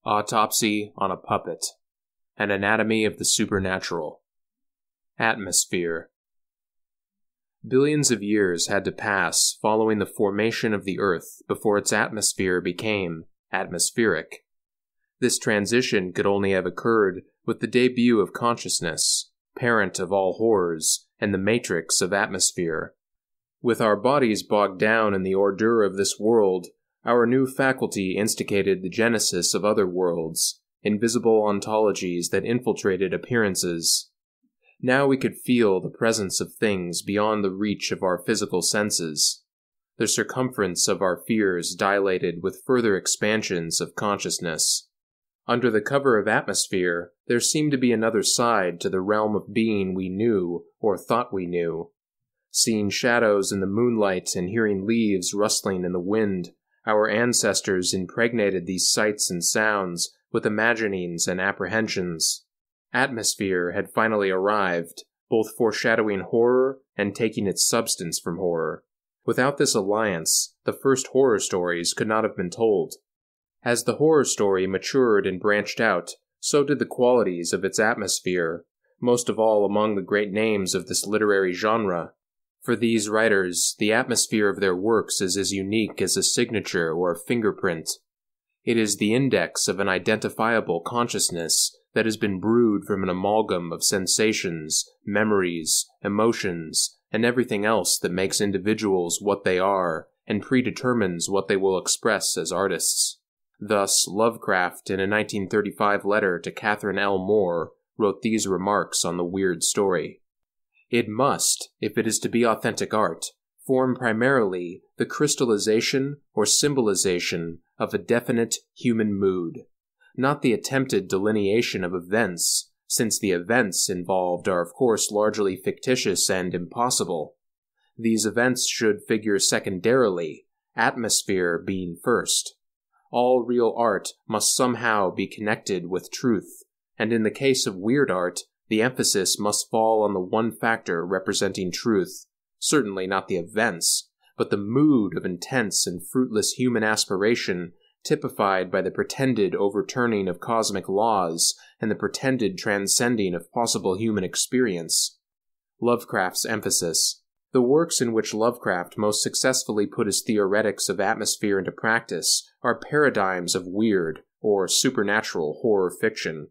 Autopsy on a Puppet. An Anatomy of the Supernatural. Atmosphere. Billions of years had to pass following the formation of the Earth before its atmosphere became atmospheric. This transition could only have occurred with the debut of consciousness, parent of all horrors, and the matrix of atmosphere. With our bodies bogged down in the ordure of this world, our new faculty instigated the genesis of other worlds, invisible ontologies that infiltrated appearances. Now we could feel the presence of things beyond the reach of our physical senses. The circumference of our fears dilated with further expansions of consciousness. Under the cover of atmosphere, there seemed to be another side to the realm of being we knew or thought we knew. Seeing shadows in the moonlight and hearing leaves rustling in the wind, our ancestors impregnated these sights and sounds with imaginings and apprehensions. Atmosphere had finally arrived, both foreshadowing horror and taking its substance from horror. Without this alliance, the first horror stories could not have been told. As the horror story matured and branched out, so did the qualities of its atmosphere, most of all among the great names of this literary genre. For these writers, the atmosphere of their works is as unique as a signature or a fingerprint. It is the index of an identifiable consciousness that has been brewed from an amalgam of sensations, memories, emotions, and everything else that makes individuals what they are and predetermines what they will express as artists. Thus, Lovecraft, in a 1935 letter to Catherine L. Moore, wrote these remarks on the weird story. It must, if it is to be authentic art, form primarily the crystallization or symbolization of a definite human mood, not the attempted delineation of events, since the events involved are of course largely fictitious and impossible. These events should figure secondarily, atmosphere being first. All real art must somehow be connected with truth, and in the case of weird art, the emphasis must fall on the one factor representing truth, certainly not the events, but the mood of intense and fruitless human aspiration typified by the pretended overturning of cosmic laws and the pretended transcending of possible human experience. Lovecraft's emphasis. The works in which Lovecraft most successfully put his theoretics of atmosphere into practice are paradigms of weird or supernatural horror fiction.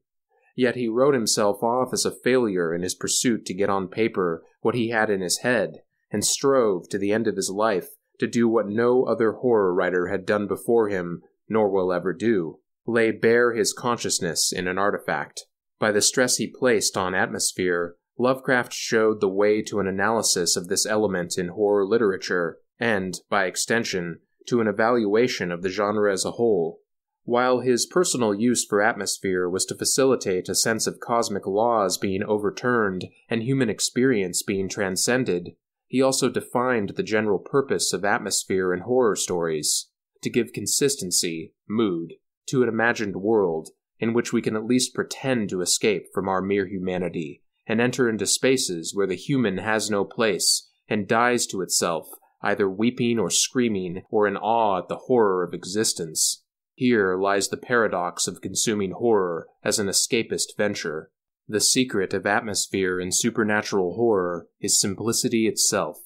Yet he wrote himself off as a failure in his pursuit to get on paper what he had in his head, and strove to the end of his life to do what no other horror writer had done before him, nor will ever do, lay bare his consciousness in an artifact. By the stress he placed on atmosphere, Lovecraft showed the way to an analysis of this element in horror literature, and, by extension, to an evaluation of the genre as a whole. While his personal use for atmosphere was to facilitate a sense of cosmic laws being overturned and human experience being transcended, he also defined the general purpose of atmosphere in horror stories, to give consistency, mood, to an imagined world in which we can at least pretend to escape from our mere humanity and enter into spaces where the human has no place and dies to itself, either weeping or screaming or in awe at the horror of existence. Here lies the paradox of consuming horror as an escapist venture. The secret of atmosphere in supernatural horror is simplicity itself.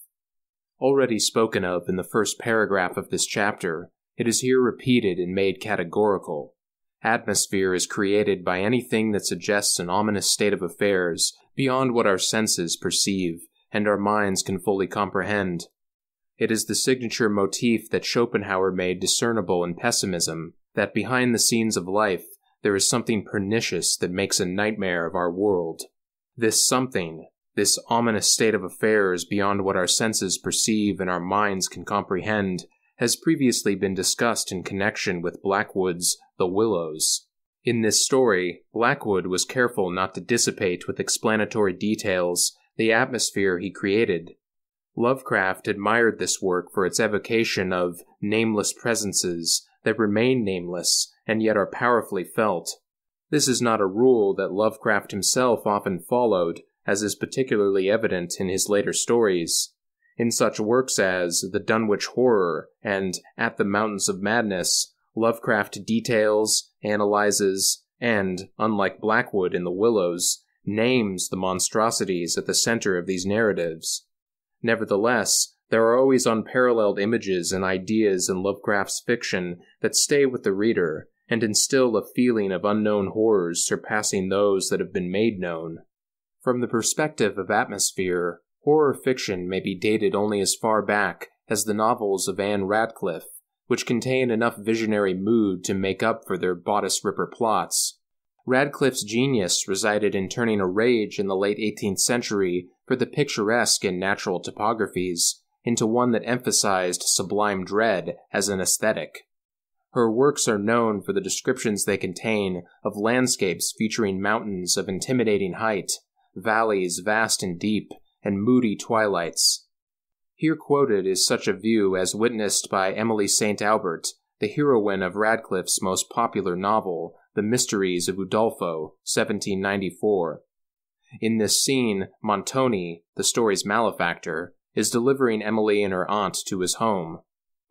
Already spoken of in the first paragraph of this chapter, it is here repeated and made categorical. Atmosphere is created by anything that suggests an ominous state of affairs beyond what our senses perceive and our minds can fully comprehend. It is the signature motif that Schopenhauer made discernible in Pessimism, that behind the scenes of life there is something pernicious that makes a nightmare of our world. This something, this ominous state of affairs beyond what our senses perceive and our minds can comprehend, has previously been discussed in connection with Blackwood's The Willows. In this story, Blackwood was careful not to dissipate with explanatory details the atmosphere he created. Lovecraft admired this work for its evocation of nameless presences that remain nameless and yet are powerfully felt. This is not a rule that Lovecraft himself often followed, as is particularly evident in his later stories. In such works as The Dunwich Horror and At the Mountains of Madness, Lovecraft details, analyzes, and, unlike Blackwood in The Willows, names the monstrosities at the center of these narratives. Nevertheless, there are always unparalleled images and ideas in Lovecraft's fiction that stay with the reader and instill a feeling of unknown horrors surpassing those that have been made known. From the perspective of atmosphere, horror fiction may be dated only as far back as the novels of Anne Radcliffe, which contain enough visionary mood to make up for their bodice-ripper plots. Radcliffe's genius resided in turning a rage in the late 18th century for the picturesque in natural topographies into one that emphasized sublime dread as an aesthetic. Her works are known for the descriptions they contain of landscapes featuring mountains of intimidating height, valleys vast and deep, and moody twilights. Here quoted is such a view as witnessed by Emily St. Albert, the heroine of Radcliffe's most popular novel, The Mysteries of Udolpho, 1794. In this scene, Montoni, the story's malefactor, is delivering Emily and her aunt to his home.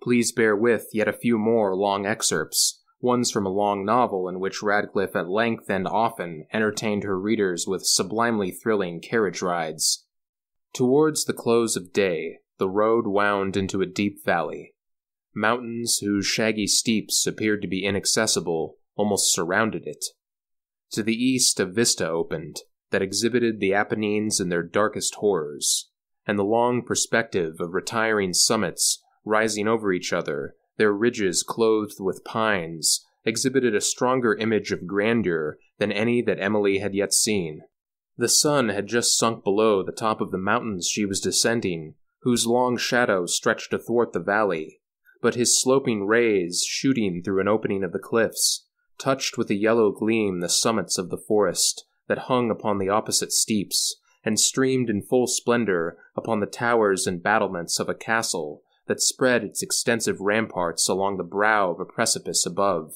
Please bear with yet a few more long excerpts, ones from a long novel in which Radcliffe at length and often entertained her readers with sublimely thrilling carriage rides. Towards the close of day, the road wound into a deep valley. Mountains whose shaggy steeps appeared to be inaccessible almost surrounded it. To the east a vista opened that exhibited the Apennines in their darkest horrors, and the long perspective of retiring summits rising over each other, their ridges clothed with pines, exhibited a stronger image of grandeur than any that Emily had yet seen. The sun had just sunk below the top of the mountains she was descending, whose long shadow stretched athwart the valley, but his sloping rays, shooting through an opening of the cliffs, touched with a yellow gleam the summits of the forest that hung upon the opposite steeps, and streamed in full splendor upon the towers and battlements of a castle that spread its extensive ramparts along the brow of a precipice above.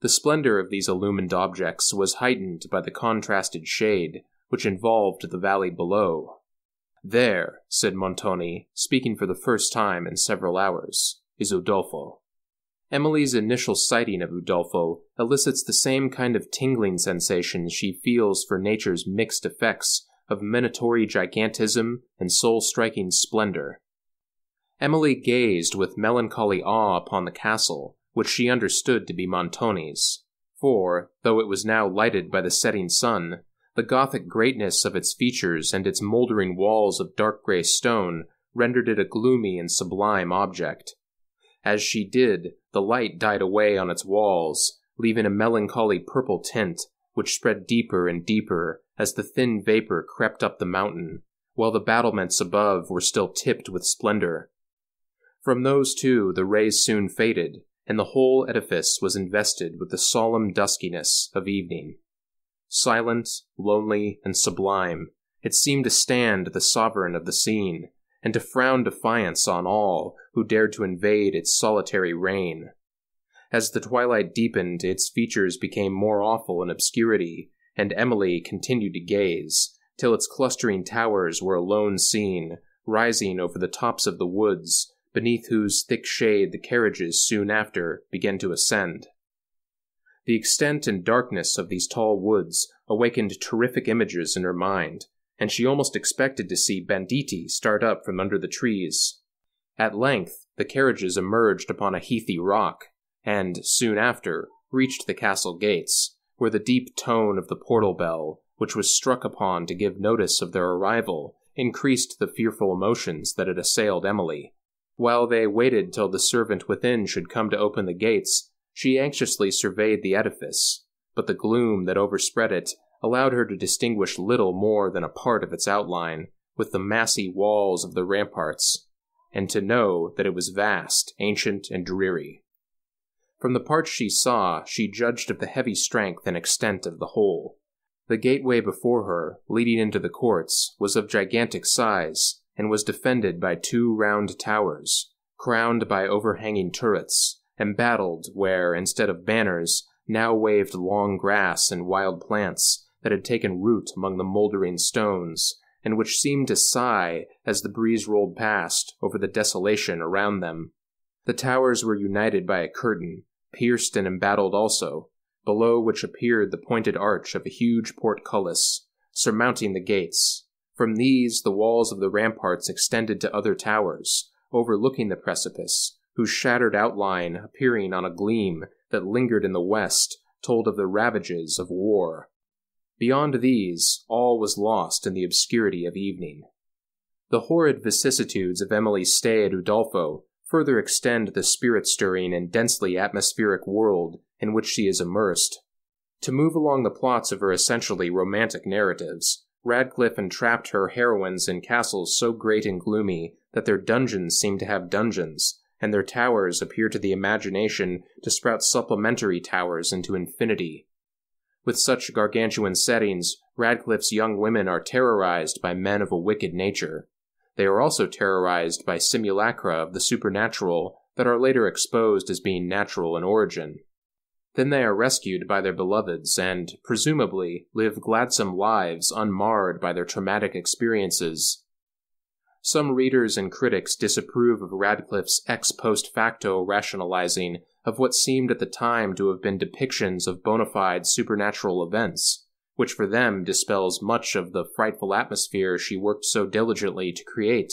The splendor of these illumined objects was heightened by the contrasted shade which involved the valley below. "There," said Montoni, speaking for the first time in several hours, "is Udolpho." Emily's initial sighting of Udolpho elicits the same kind of tingling sensations she feels for nature's mixed effects of minatory gigantism and soul-striking splendor. Emily gazed with melancholy awe upon the castle, which she understood to be Montoni's, for, though it was now lighted by the setting sun, the Gothic greatness of its features and its mouldering walls of dark gray stone rendered it a gloomy and sublime object. As she did, the light died away on its walls, leaving a melancholy purple tint, which spread deeper and deeper as the thin vapor crept up the mountain, while the battlements above were still tipped with splendor. From those two the rays soon faded, and the whole edifice was invested with the solemn duskiness of evening. Silent, lonely, and sublime, it seemed to stand the sovereign of the scene, and to frown defiance on all who dared to invade its solitary reign. As the twilight deepened, its features became more awful in obscurity, and Emily continued to gaze, till its clustering towers were alone seen, rising over the tops of the woods, beneath whose thick shade the carriages soon after began to ascend. The extent and darkness of these tall woods awakened terrific images in her mind, and she almost expected to see banditti start up from under the trees. At length, the carriages emerged upon a heathy rock, and, soon after, reached the castle gates, where the deep tone of the portal bell, which was struck upon to give notice of their arrival, increased the fearful emotions that had assailed Emily. While they waited till the servant within should come to open the gates, she anxiously surveyed the edifice, but the gloom that overspread it allowed her to distinguish little more than a part of its outline, with the massy walls of the ramparts, and to know that it was vast, ancient, and dreary. From the parts she saw, she judged of the heavy strength and extent of the whole. The gateway before her, leading into the courts, was of gigantic size, and was defended by 2 round towers, crowned by overhanging turrets, embattled where, instead of banners, now waved long grass and wild plants that had taken root among the mouldering stones, and which seemed to sigh as the breeze rolled past over the desolation around them. The towers were united by a curtain, pierced and embattled also, below which appeared the pointed arch of a huge portcullis, surmounting the gates. From these the walls of the ramparts extended to other towers, overlooking the precipice, whose shattered outline, appearing on a gleam that lingered in the west, told of the ravages of war. Beyond these, all was lost in the obscurity of evening. The horrid vicissitudes of Emily's stay at Udolpho further extend the spirit-stirring and densely atmospheric world in which she is immersed. To move along the plots of her essentially romantic narratives, Radcliffe entrapped her heroines in castles so great and gloomy that their dungeons seem to have dungeons, and their towers appear to the imagination to sprout supplementary towers into infinity. With such gargantuan settings, Radcliffe's young women are terrorized by men of a wicked nature. They are also terrorized by simulacra of the supernatural that are later exposed as being natural in origin. Then they are rescued by their beloveds and, presumably, live gladsome lives unmarred by their traumatic experiences. Some readers and critics disapprove of Radcliffe's ex post facto rationalizing of what seemed at the time to have been depictions of bona fide supernatural events, which for them dispels much of the frightful atmosphere she worked so diligently to create.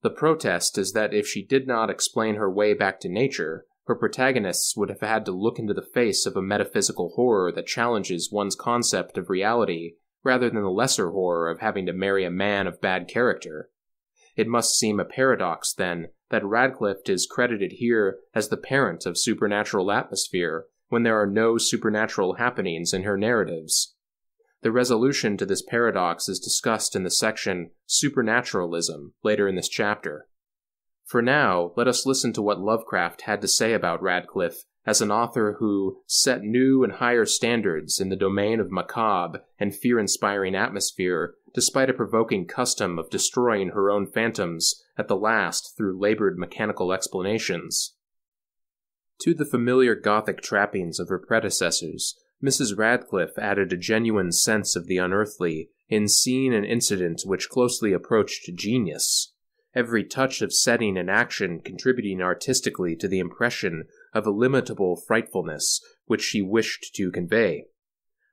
The protest is that if she did not explain her way back to nature, her protagonists would have had to look into the face of a metaphysical horror that challenges one's concept of reality, rather than the lesser horror of having to marry a man of bad character. It must seem a paradox, then, that Radcliffe is credited here as the parent of supernatural atmosphere, when there are no supernatural happenings in her narratives. The resolution to this paradox is discussed in the section Supernaturalism later in this chapter. For now, let us listen to what Lovecraft had to say about Radcliffe as an author who set new and higher standards in the domain of macabre and fear-inspiring atmosphere, despite a provoking custom of destroying her own phantoms at the last through labored mechanical explanations. To the familiar Gothic trappings of her predecessors, Mrs. Radcliffe added a genuine sense of the unearthly in scene and incident which closely approached genius, every touch of setting and action contributing artistically to the impression of illimitable frightfulness which she wished to convey.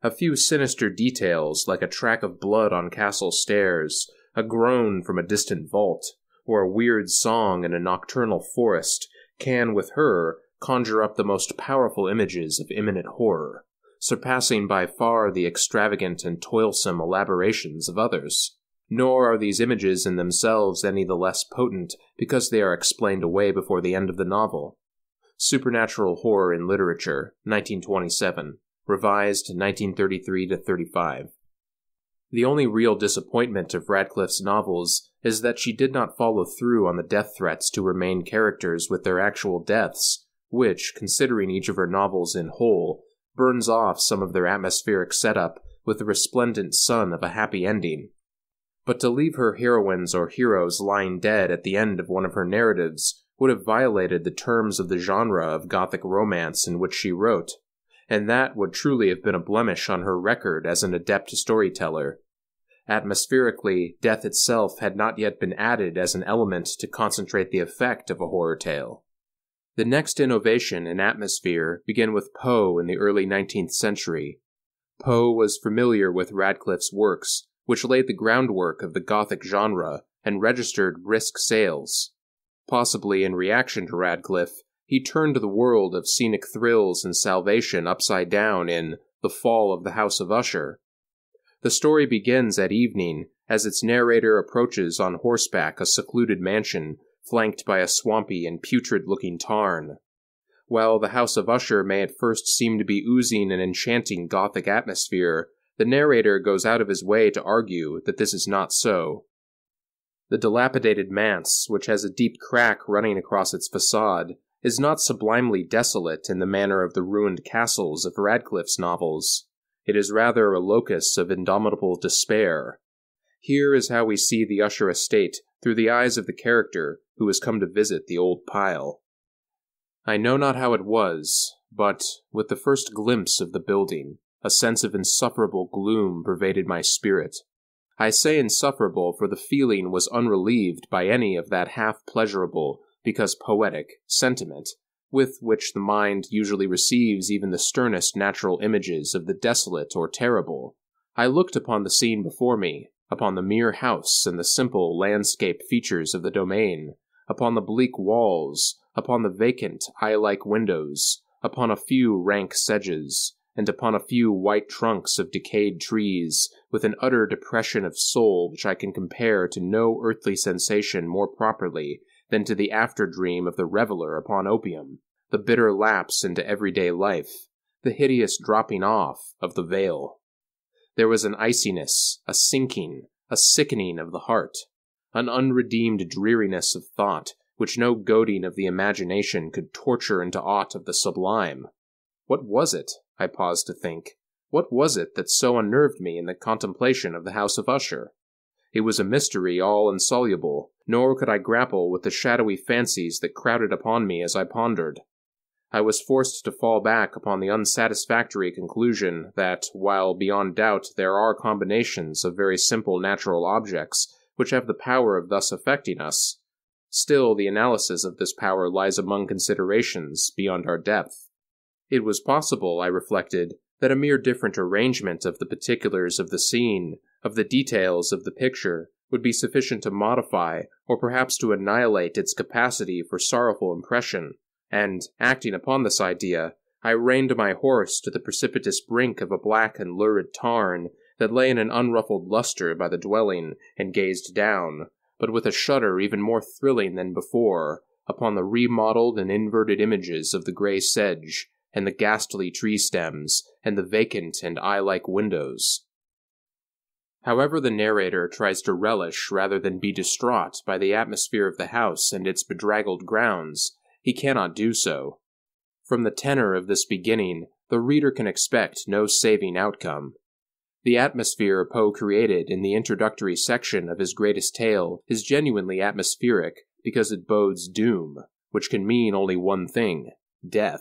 A few sinister details, like a track of blood on castle stairs, a groan from a distant vault, or a weird song in a nocturnal forest, can, with her, conjure up the most powerful images of imminent horror, surpassing by far the extravagant and toilsome elaborations of others. Nor are these images in themselves any the less potent because they are explained away before the end of the novel. Supernatural Horror in Literature, 1927, revised 1933-35. The only real disappointment of Radcliffe's novels is that she did not follow through on the death threats to her main characters with their actual deaths, which, considering each of her novels in whole, burns off some of their atmospheric setup with the resplendent sun of a happy ending. But to leave her heroines or heroes lying dead at the end of one of her narratives would have violated the terms of the genre of Gothic romance in which she wrote, and that would truly have been a blemish on her record as an adept storyteller. Atmospherically, death itself had not yet been added as an element to concentrate the effect of a horror tale. The next innovation in atmosphere began with Poe in the early 19th century. Poe was familiar with Radcliffe's works, which laid the groundwork of the Gothic genre and registered brisk sales. Possibly in reaction to Radcliffe, he turned the world of scenic thrills and salvation upside down in The Fall of the House of Usher. The story begins at evening as its narrator approaches on horseback a secluded mansion flanked by a swampy and putrid-looking tarn. While the House of Usher may at first seem to be oozing an enchanting Gothic atmosphere, the narrator goes out of his way to argue that this is not so. The dilapidated manse, which has a deep crack running across its facade, is not sublimely desolate in the manner of the ruined castles of Radcliffe's novels. It is rather a locus of indomitable despair. Here is how we see the Usher estate through the eyes of the character who has come to visit the old pile. I know not how it was, but, with the first glimpse of the building, a sense of insufferable gloom pervaded my spirit. I say insufferable, for the feeling was unrelieved by any of that half-pleasurable, because poetic, sentiment with which the mind usually receives even the sternest natural images of the desolate or terrible, I looked upon the scene before me, upon the mere house and the simple landscape features of the domain, upon the bleak walls, upon the vacant, eye-like windows, upon a few rank sedges, and upon a few white trunks of decayed trees, with an utter depression of soul which I can compare to no earthly sensation more properly than to the after-dream of the reveler upon opium, the bitter lapse into everyday life, the hideous dropping off of the veil. There was an iciness, a sinking, a sickening of the heart, an unredeemed dreariness of thought, which no goading of the imagination could torture into aught of the sublime. What was it? I paused to think. What was it that so unnerved me in the contemplation of the House of Usher? It was a mystery all insoluble, nor could I grapple with the shadowy fancies that crowded upon me as I pondered. I was forced to fall back upon the unsatisfactory conclusion that, while beyond doubt there are combinations of very simple natural objects which have the power of thus affecting us, still the analysis of this power lies among considerations beyond our depth. It was possible, I reflected, that a mere different arrangement of the particulars of the scene, of the details of the picture, would be sufficient to modify, or perhaps to annihilate its capacity for sorrowful impression, and, acting upon this idea, I reined my horse to the precipitous brink of a black and lurid tarn that lay in an unruffled luster by the dwelling, and gazed down, but with a shudder even more thrilling than before, upon the remodeled and inverted images of the grey sedge, and the ghastly tree stems, and the vacant and eye-like windows. However the narrator tries to relish rather than be distraught by the atmosphere of the house and its bedraggled grounds, he cannot do so. From the tenor of this beginning, the reader can expect no saving outcome. The atmosphere Poe created in the introductory section of his greatest tale is genuinely atmospheric because it bodes doom, which can mean only one thing: death.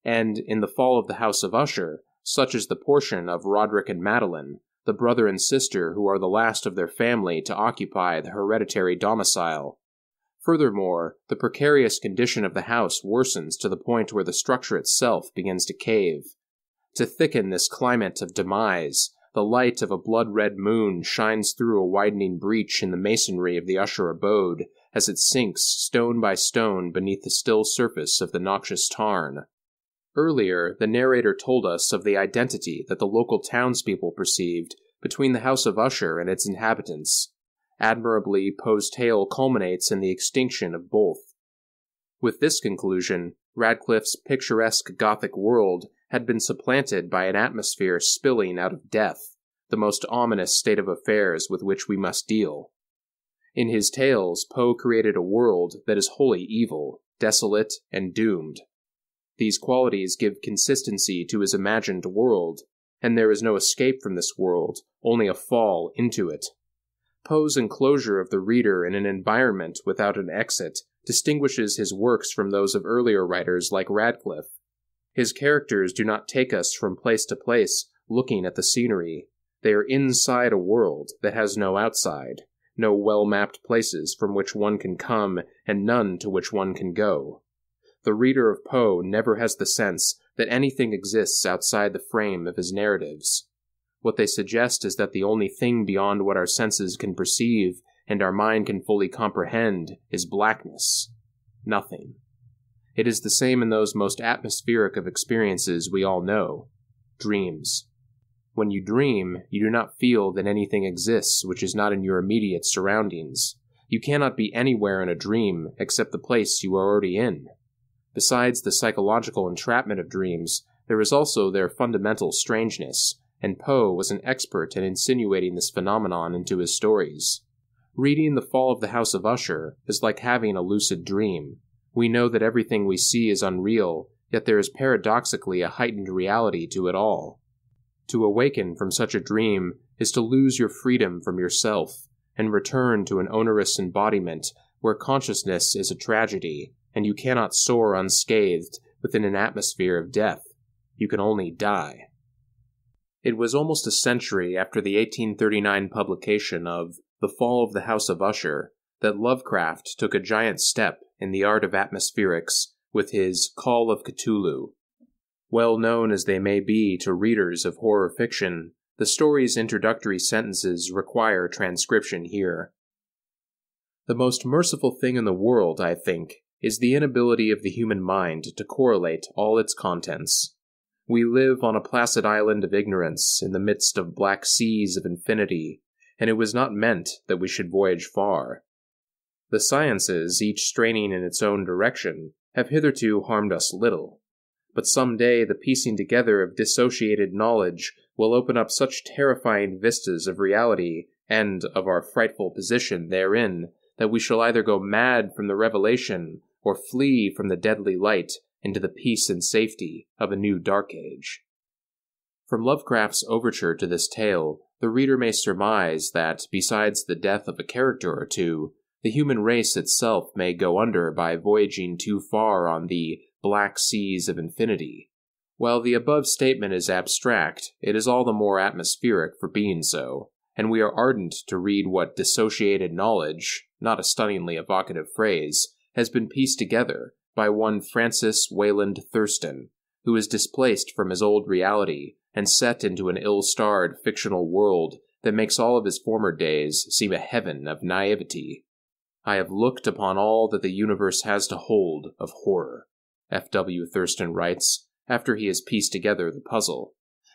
And in The Fall of the House of Usher, such is the portion of Roderick and Madeline, the brother and sister who are the last of their family to occupy the hereditary domicile. Furthermore, the precarious condition of the house worsens to the point where the structure itself begins to cave. To thicken this climate of demise, the light of a blood-red moon shines through a widening breach in the masonry of the Usher abode as it sinks stone by stone beneath the still surface of the noxious tarn. Earlier, the narrator told us of the identity that the local townspeople perceived between the House of Usher and its inhabitants. Admirably, Poe's tale culminates in the extinction of both. With this conclusion, Radcliffe's picturesque Gothic world had been supplanted by an atmosphere spilling out of death, the most ominous state of affairs with which we must deal. In his tales, Poe created a world that is wholly evil, desolate, and doomed. These qualities give consistency to his imagined world, and there is no escape from this world, only a fall into it. Poe's enclosure of the reader in an environment without an exit distinguishes his works from those of earlier writers like Radcliffe. His characters do not take us from place to place looking at the scenery. They are inside a world that has no outside, no well-mapped places from which one can come and none to which one can go. The reader of Poe never has the sense that anything exists outside the frame of his narratives. What they suggest is that the only thing beyond what our senses can perceive and our mind can fully comprehend is blackness. Nothing. It is the same in those most atmospheric of experiences we all know: dreams. When you dream, you do not feel that anything exists which is not in your immediate surroundings. You cannot be anywhere in a dream except the place you are already in. Besides the psychological entrapment of dreams, there is also their fundamental strangeness, and Poe was an expert in insinuating this phenomenon into his stories. Reading The Fall of the House of Usher is like having a lucid dream. We know that everything we see is unreal, yet there is paradoxically a heightened reality to it all. To awaken from such a dream is to lose your freedom from yourself, and return to an onerous embodiment where consciousness is a tragedy, and you cannot soar unscathed within an atmosphere of death. You can only die. It was almost a century after the 1839 publication of The Fall of the House of Usher that Lovecraft took a giant step in the art of atmospherics with his Call of Cthulhu. Well known as they may be to readers of horror fiction, the story's introductory sentences require transcription here. The most merciful thing in the world, I think, is the inability of the human mind to correlate all its contents. We live on a placid island of ignorance in the midst of black seas of infinity, and it was not meant that we should voyage far. The sciences, each straining in its own direction, have hitherto harmed us little, but some day the piecing together of dissociated knowledge will open up such terrifying vistas of reality and of our frightful position therein that we shall either go mad from the revelation or flee from the deadly light into the peace and safety of a new dark age. From Lovecraft's overture to this tale, the reader may surmise that, besides the death of a character or two, the human race itself may go under by voyaging too far on the black seas of infinity. While the above statement is abstract, it is all the more atmospheric for being so, and we are ardent to read what dissociated knowledge, not a stunningly evocative phrase, has been pieced together by one Francis Wayland Thurston, who is displaced from his old reality and set into an ill-starred fictional world that makes all of his former days seem a heaven of naivety. I have looked upon all that the universe has to hold of horror, F.W. Thurston writes, after he has pieced together the puzzle,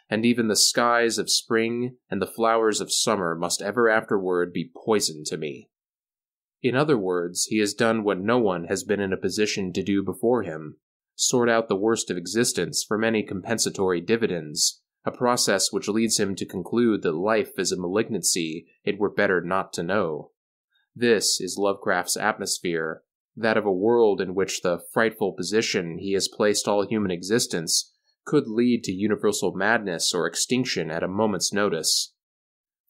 and even the skies of spring and the flowers of summer must ever afterward be poison to me. In other words, he has done what no one has been in a position to do before him, sort out the worst of existence from any compensatory dividends, a process which leads him to conclude that life is a malignancy it were better not to know. This is Lovecraft's atmosphere, that of a world in which the frightful position he has placed all human existence could lead to universal madness or extinction at a moment's notice.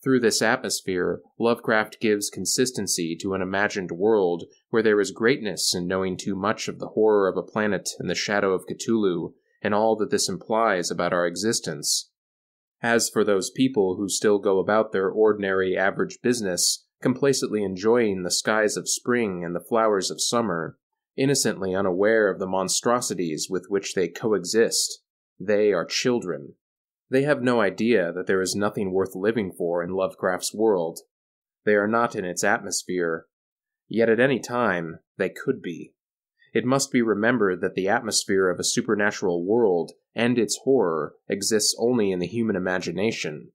Through this atmosphere, Lovecraft gives consistency to an imagined world where there is greatness in knowing too much of the horror of a planet in the shadow of Cthulhu and all that this implies about our existence. As for those people who still go about their ordinary average business, complacently enjoying the skies of spring and the flowers of summer, innocently unaware of the monstrosities with which they coexist, they are children. They have no idea that there is nothing worth living for in Lovecraft's world. They are not in its atmosphere. Yet at any time, they could be. It must be remembered that the atmosphere of a supernatural world and its horror exists only in the human imagination.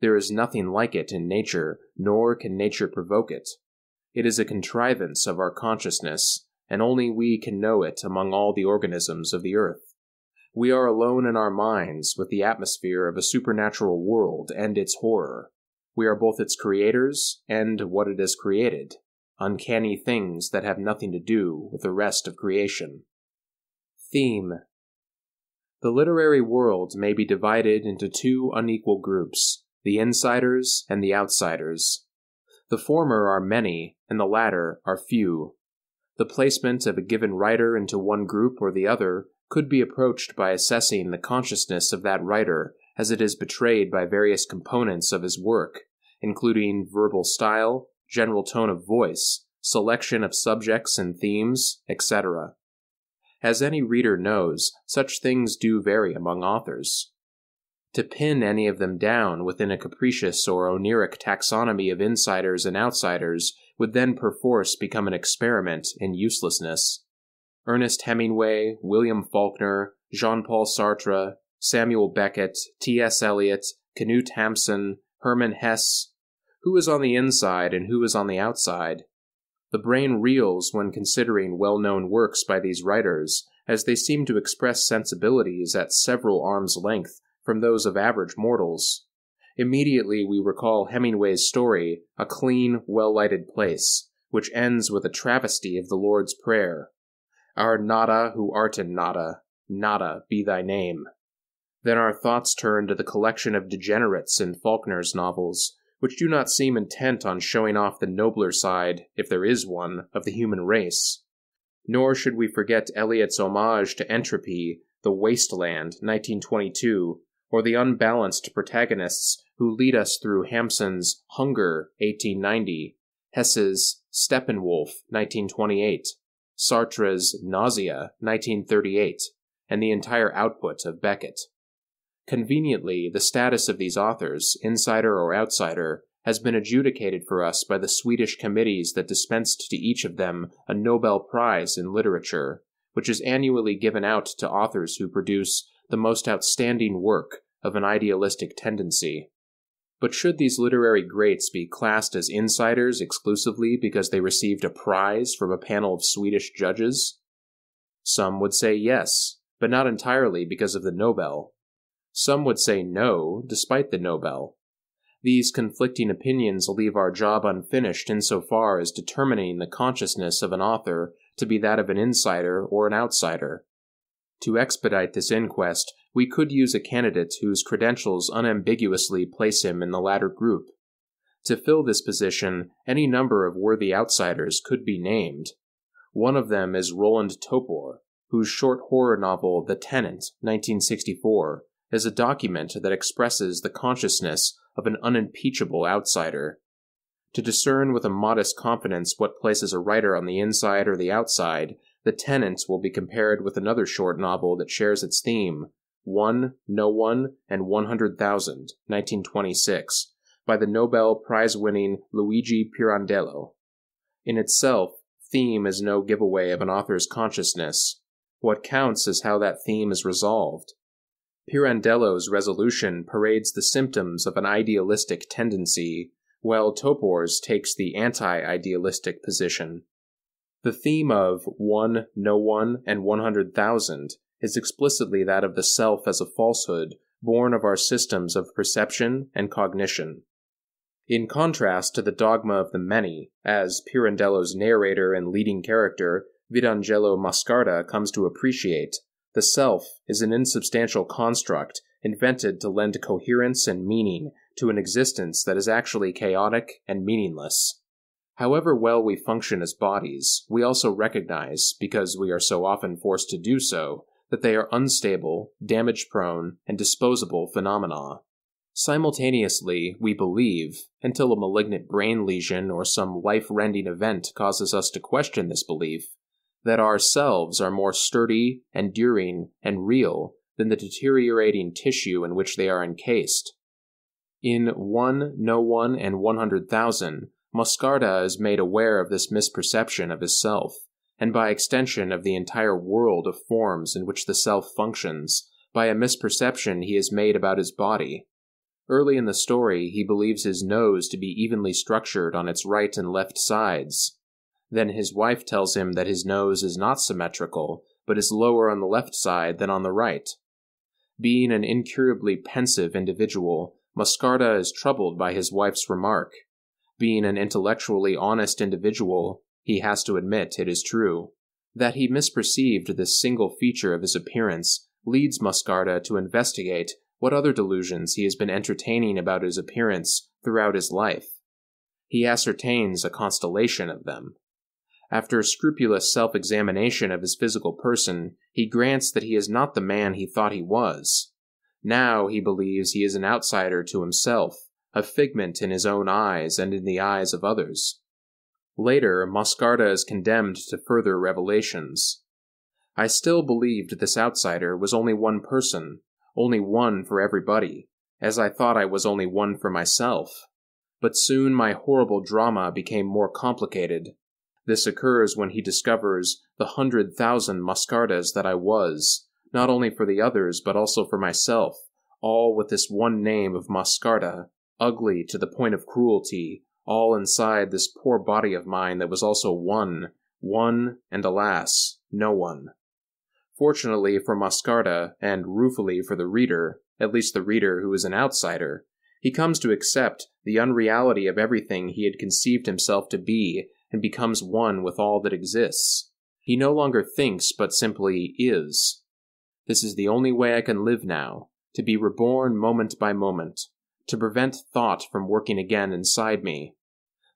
There is nothing like it in nature, nor can nature provoke it. It is a contrivance of our consciousness, and only we can know it among all the organisms of the earth. We are alone in our minds with the atmosphere of a supernatural world and its horror. We are both its creators and what it has created, uncanny things that have nothing to do with the rest of creation. Theme. The literary world may be divided into two unequal groups, the insiders and the outsiders. The former are many, and the latter are few. The placement of a given writer into one group or the other could be approached by assessing the consciousness of that writer as it is betrayed by various components of his work, including verbal style, general tone of voice, selection of subjects and themes, etc. As any reader knows, such things do vary among authors. To pin any of them down within a capricious or oniric taxonomy of insiders and outsiders would then perforce become an experiment in uselessness. Ernest Hemingway, William Faulkner, Jean-Paul Sartre, Samuel Beckett, T.S. Eliot, Knut Hamsun, Hermann Hesse. Who is on the inside and who is on the outside? The brain reels when considering well-known works by these writers, as they seem to express sensibilities at several arms' length from those of average mortals. Immediately we recall Hemingway's story, A Clean, Well-Lighted Place, which ends with a travesty of the Lord's Prayer. Our nada who art in nada, nada be thy name. Then our thoughts turn to the collection of degenerates in Faulkner's novels, which do not seem intent on showing off the nobler side, if there is one, of the human race. Nor should we forget Eliot's homage to entropy, The Wasteland, 1922, or the unbalanced protagonists who lead us through Hamsun's Hunger, 1890, Hesse's Steppenwolf, 1928, Sartre's Nausea, 1938, and the entire output of Beckett. Conveniently, the status of these authors, insider or outsider, has been adjudicated for us by the Swedish committees that dispensed to each of them a Nobel Prize in Literature, which is annually given out to authors who produce the most outstanding work of an idealistic tendency. But should these literary greats be classed as insiders exclusively because they received a prize from a panel of Swedish judges? Some would say yes, but not entirely because of the Nobel. Some would say no, despite the Nobel. These conflicting opinions leave our job unfinished insofar as determining the consciousness of an author to be that of an insider or an outsider. To expedite this inquest, we could use a candidate whose credentials unambiguously place him in the latter group. To fill this position, any number of worthy outsiders could be named. One of them is Roland Topor, whose short horror novel The Tenant, 1964, is a document that expresses the consciousness of an unimpeachable outsider. To discern with a modest confidence what places a writer on the inside or the outside, The Tenant will be compared with another short novel that shares its theme, One, No One, and 100,000, 1926, by the Nobel Prize-winning Luigi Pirandello. In itself, theme is no giveaway of an author's consciousness. What counts is how that theme is resolved. Pirandello's resolution parades the symptoms of an idealistic tendency, while Topor's takes the anti-idealistic position. The theme of One, No One, and 100,000 is explicitly that of the self as a falsehood, born of our systems of perception and cognition. In contrast to the dogma of the many, as Pirandello's narrator and leading character, Vidangelo Moscarda, comes to appreciate, the self is an insubstantial construct invented to lend coherence and meaning to an existence that is actually chaotic and meaningless. However well we function as bodies, we also recognize, because we are so often forced to do so, that they are unstable, damage-prone, and disposable phenomena. Simultaneously, we believe, until a malignant brain lesion or some life-rending event causes us to question this belief, that ourselves are more sturdy, enduring, and real than the deteriorating tissue in which they are encased. In One, No One, and 100,000, Moscarda is made aware of this misperception of his self, and by extension of the entire world of forms in which the self functions, by a misperception he has made about his body. Early in the story, he believes his nose to be evenly structured on its right and left sides. Then his wife tells him that his nose is not symmetrical, but is lower on the left side than on the right. Being an incurably pensive individual, Moscarda is troubled by his wife's remark. Being an intellectually honest individual, he has to admit it is true. That he misperceived this single feature of his appearance leads Moscarda to investigate what other delusions he has been entertaining about his appearance throughout his life. He ascertains a constellation of them. After scrupulous self-examination of his physical person, he grants that he is not the man he thought he was. Now he believes he is an outsider to himself, a figment in his own eyes and in the eyes of others. Later, Moscarda is condemned to further revelations. I still believed this outsider was only one person, only one for everybody, as I thought I was only one for myself. But soon my horrible drama became more complicated. This occurs when he discovers the 100,000 Moscardas that I was, not only for the others but also for myself, all with this one name of Moscarda, ugly to the point of cruelty, all inside this poor body of mine that was also one, and alas, no one. Fortunately for Moscarda, and ruefully for the reader, at least the reader who is an outsider, he comes to accept the unreality of everything he had conceived himself to be, and becomes one with all that exists. He no longer thinks, but simply is. This is the only way I can live now, to be reborn moment by moment, to prevent thought from working again inside me.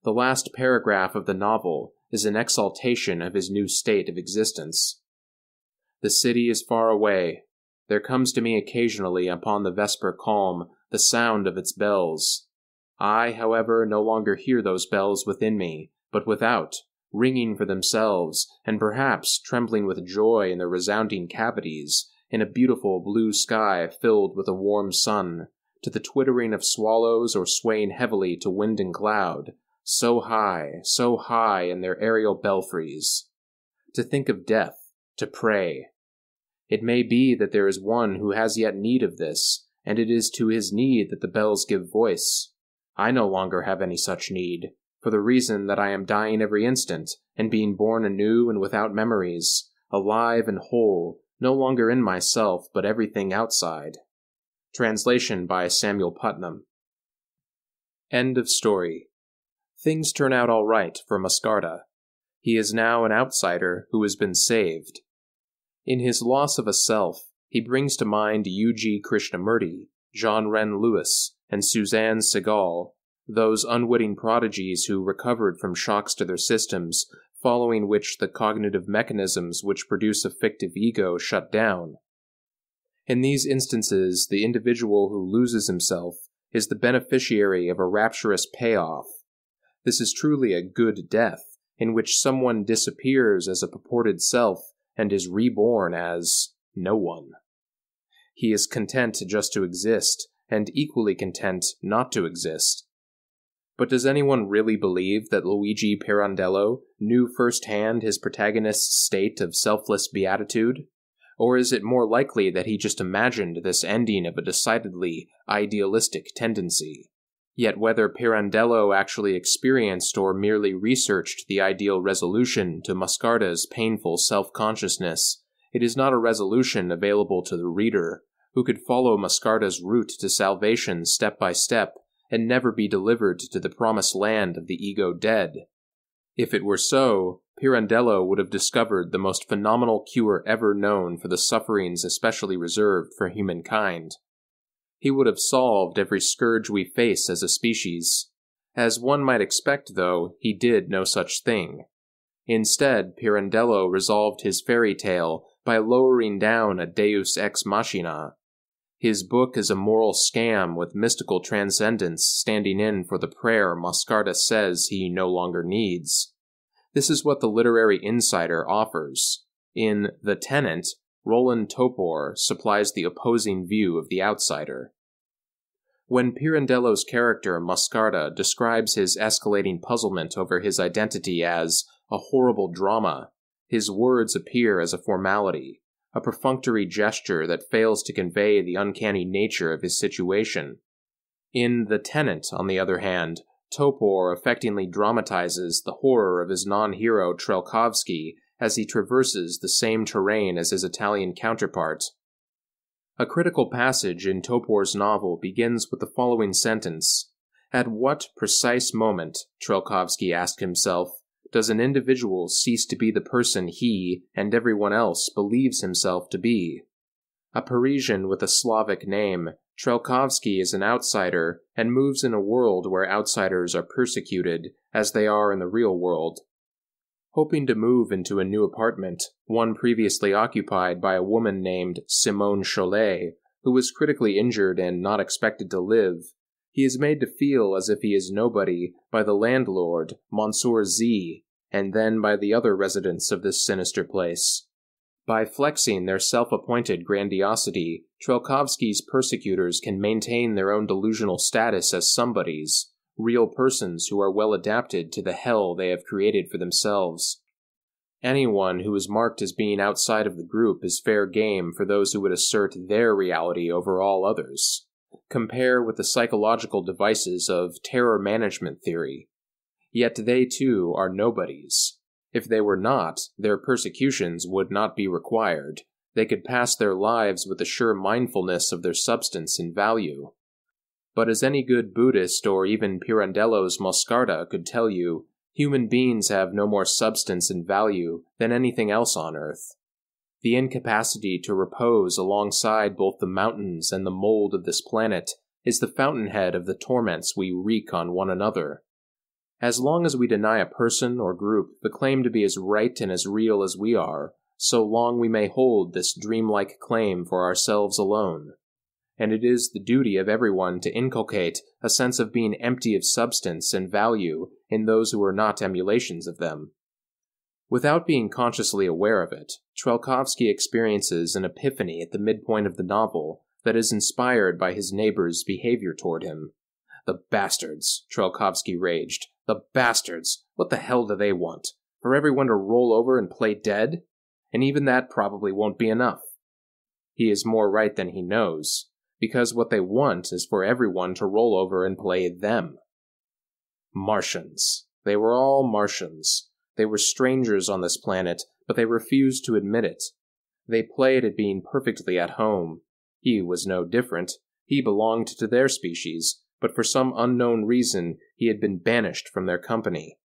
The last paragraph of the novel is an exaltation of his new state of existence. The city is far away. There comes to me occasionally upon the vesper calm the sound of its bells. I, however, no longer hear those bells within me, but without, ringing for themselves, and perhaps trembling with joy in their resounding cavities, in a beautiful blue sky filled with a warm sun, to the twittering of swallows or swaying heavily to wind and cloud, so high in their aerial belfries. To think of death, to pray. It may be that there is one who has yet need of this, and it is to his need that the bells give voice. I no longer have any such need, for the reason that I am dying every instant, and being born anew and without memories, alive and whole, no longer in myself, but everything outside. Translation by Samuel Putnam. End of story. Things turn out all right for Muscarda. He is now an outsider who has been saved. In his loss of a self, he brings to mind U.G. Krishnamurti, John Wren Lewis, and Suzanne Segal, those unwitting prodigies who recovered from shocks to their systems, following which the cognitive mechanisms which produce a fictive ego shut down. In these instances, the individual who loses himself is the beneficiary of a rapturous payoff. This is truly a good death, in which someone disappears as a purported self and is reborn as no one. He is content just to exist, and equally content not to exist. But does anyone really believe that Luigi Pirandello knew firsthand his protagonist's state of selfless beatitude? Or is it more likely that he just imagined this ending of a decidedly idealistic tendency? Yet whether Pirandello actually experienced or merely researched the ideal resolution to Muscarda's painful self-consciousness, it is not a resolution available to the reader, who could follow Muscarda's route to salvation step by step, and never be delivered to the promised land of the ego dead. If it were so, Pirandello would have discovered the most phenomenal cure ever known for the sufferings especially reserved for humankind. He would have solved every scourge we face as a species. As one might expect, though, he did no such thing. Instead, Pirandello resolved his fairy tale by lowering down a deus ex machina. His book is a moral scam with mystical transcendence standing in for the prayer Muscarda says he no longer needs. This is what the literary insider offers. In The Tenant, Roland Topor supplies the opposing view of the outsider. When Pirandello's character Muscarda describes his escalating puzzlement over his identity as a horrible drama, his words appear as a formality, a perfunctory gesture that fails to convey the uncanny nature of his situation. In The Tenant, on the other hand, Topor affectingly dramatizes the horror of his non-hero Trelkovsky as he traverses the same terrain as his Italian counterpart. A critical passage in Topor's novel begins with the following sentence: "At what precise moment," Trelkovsky asked himself, "does an individual cease to be the person he, and everyone else, believes himself to be?" A Parisian with a Slavic name, Trelkovsky is an outsider and moves in a world where outsiders are persecuted, as they are in the real world. Hoping to move into a new apartment, one previously occupied by a woman named Simone Chollet, who was critically injured and not expected to live, he is made to feel as if he is nobody by the landlord, Monsieur Z, and then by the other residents of this sinister place. By flexing their self-appointed grandiosity, Trelkovsky's persecutors can maintain their own delusional status as somebodies, real persons who are well adapted to the hell they have created for themselves. Anyone who is marked as being outside of the group is fair game for those who would assert their reality over all others. Compare with the psychological devices of terror management theory. Yet they too are nobodies. If they were not, their persecutions would not be required. They could pass their lives with a sure mindfulness of their substance and value. But as any good Buddhist or even Pirandello's Muscarda could tell you, human beings have no more substance and value than anything else on earth. The incapacity to repose alongside both the mountains and the mold of this planet is the fountainhead of the torments we wreak on one another. As long as we deny a person or group the claim to be as right and as real as we are, so long we may hold this dreamlike claim for ourselves alone. And it is the duty of everyone to inculcate a sense of being empty of substance and value in those who are not emulations of them. Without being consciously aware of it, Trelkovsky experiences an epiphany at the midpoint of the novel that is inspired by his neighbor's behavior toward him. "The bastards," Trelkovsky raged. "The bastards! What the hell do they want? For everyone to roll over and play dead? And even that probably won't be enough." He is more right than he knows, because what they want is for everyone to roll over and play them. Martians. They were all Martians. They were strangers on this planet, but they refused to admit it. They played at being perfectly at home. He was no different. He belonged to their species, but for some unknown reason he had been banished from their company.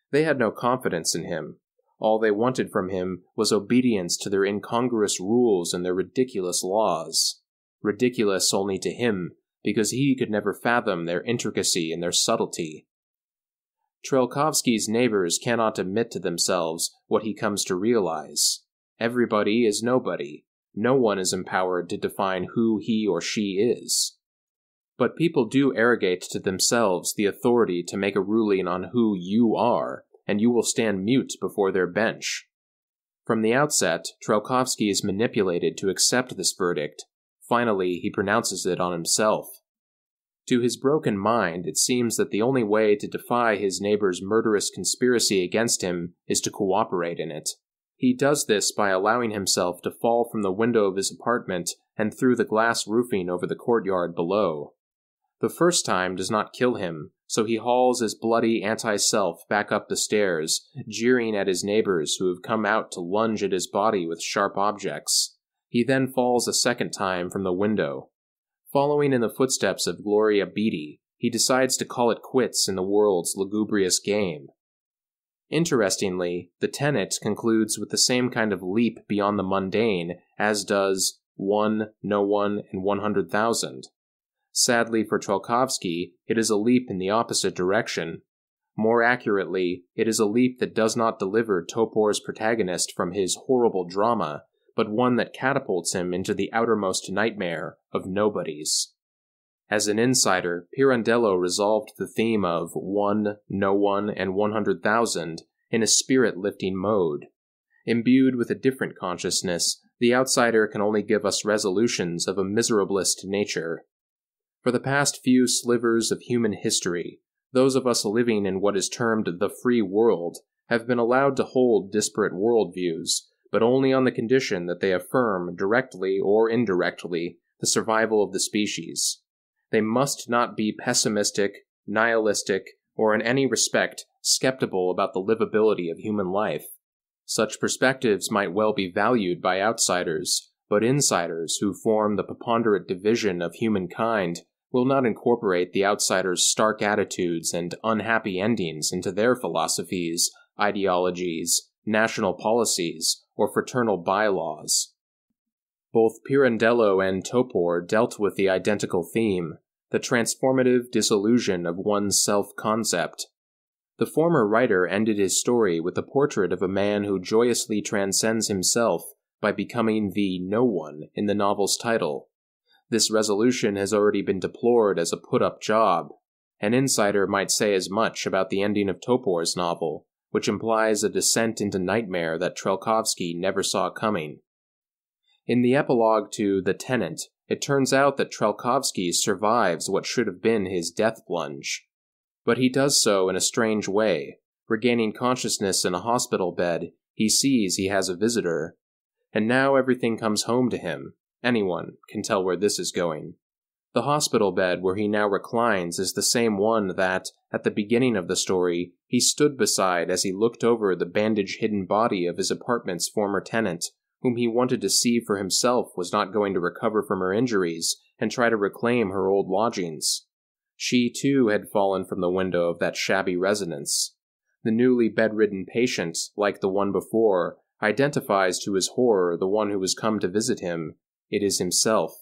They had no confidence in him. All they wanted from him was obedience to their incongruous rules and their ridiculous laws. Ridiculous only to him, because he could never fathom their intricacy and their subtlety. Trelkovsky's neighbors cannot admit to themselves what he comes to realize. Everybody is nobody. No one is empowered to define who he or she is. But people do arrogate to themselves the authority to make a ruling on who you are, and you will stand mute before their bench. From the outset, Trelkovsky is manipulated to accept this verdict. Finally, he pronounces it on himself. To his broken mind, it seems that the only way to defy his neighbor's murderous conspiracy against him is to cooperate in it. He does this by allowing himself to fall from the window of his apartment and through the glass roofing over the courtyard below. The first time does not kill him, so he hauls his bloody anti-self back up the stairs, jeering at his neighbors who have come out to lunge at his body with sharp objects. He then falls a second time from the window. Following in the footsteps of Gloria Beatty, he decides to call it quits in the world's lugubrious game. Interestingly, The Tenet concludes with the same kind of leap beyond the mundane as does One, No One, and 100,000. Sadly for Trelkovsky, it is a leap in the opposite direction. More accurately, it is a leap that does not deliver Topor's protagonist from his horrible drama, but one that catapults him into the outermost nightmare of nobodies. As an insider, Pirandello resolved the theme of One, No One, and 100,000 in a spirit-lifting mode. Imbued with a different consciousness, the outsider can only give us resolutions of a miserablest nature. For the past few slivers of human history, those of us living in what is termed the free world have been allowed to hold disparate worldviews, but only on the condition that they affirm, directly or indirectly, the survival of the species. They must not be pessimistic, nihilistic, or in any respect skeptical about the livability of human life. Such perspectives might well be valued by outsiders, but insiders who form the preponderant division of humankind will not incorporate the outsider's stark attitudes and unhappy endings into their philosophies, ideologies, national policies, or fraternal bylaws. Both Pirandello and Topor dealt with the identical theme, the transformative disillusion of one's self-concept. The former writer ended his story with a portrait of a man who joyously transcends himself by becoming the no one in the novel's title. This resolution has already been deplored as a put-up job. An insider might say as much about the ending of Topor's novel, which implies a descent into nightmare that Trelkovsky never saw coming. In the epilogue to The Tenet, it turns out that Trelkovsky survives what should have been his death plunge. But he does so in a strange way. Regaining consciousness in a hospital bed, he sees he has a visitor. And now everything comes home to him. Anyone can tell where this is going. The hospital bed where he now reclines is the same one that, at the beginning of the story, he stood beside as he looked over the bandage-hidden body of his apartment's former tenant, whom he wanted to see for himself was not going to recover from her injuries and try to reclaim her old lodgings. She, too, had fallen from the window of that shabby residence. The newly bedridden patient, like the one before, identifies to his horror the one who has come to visit him. It is himself.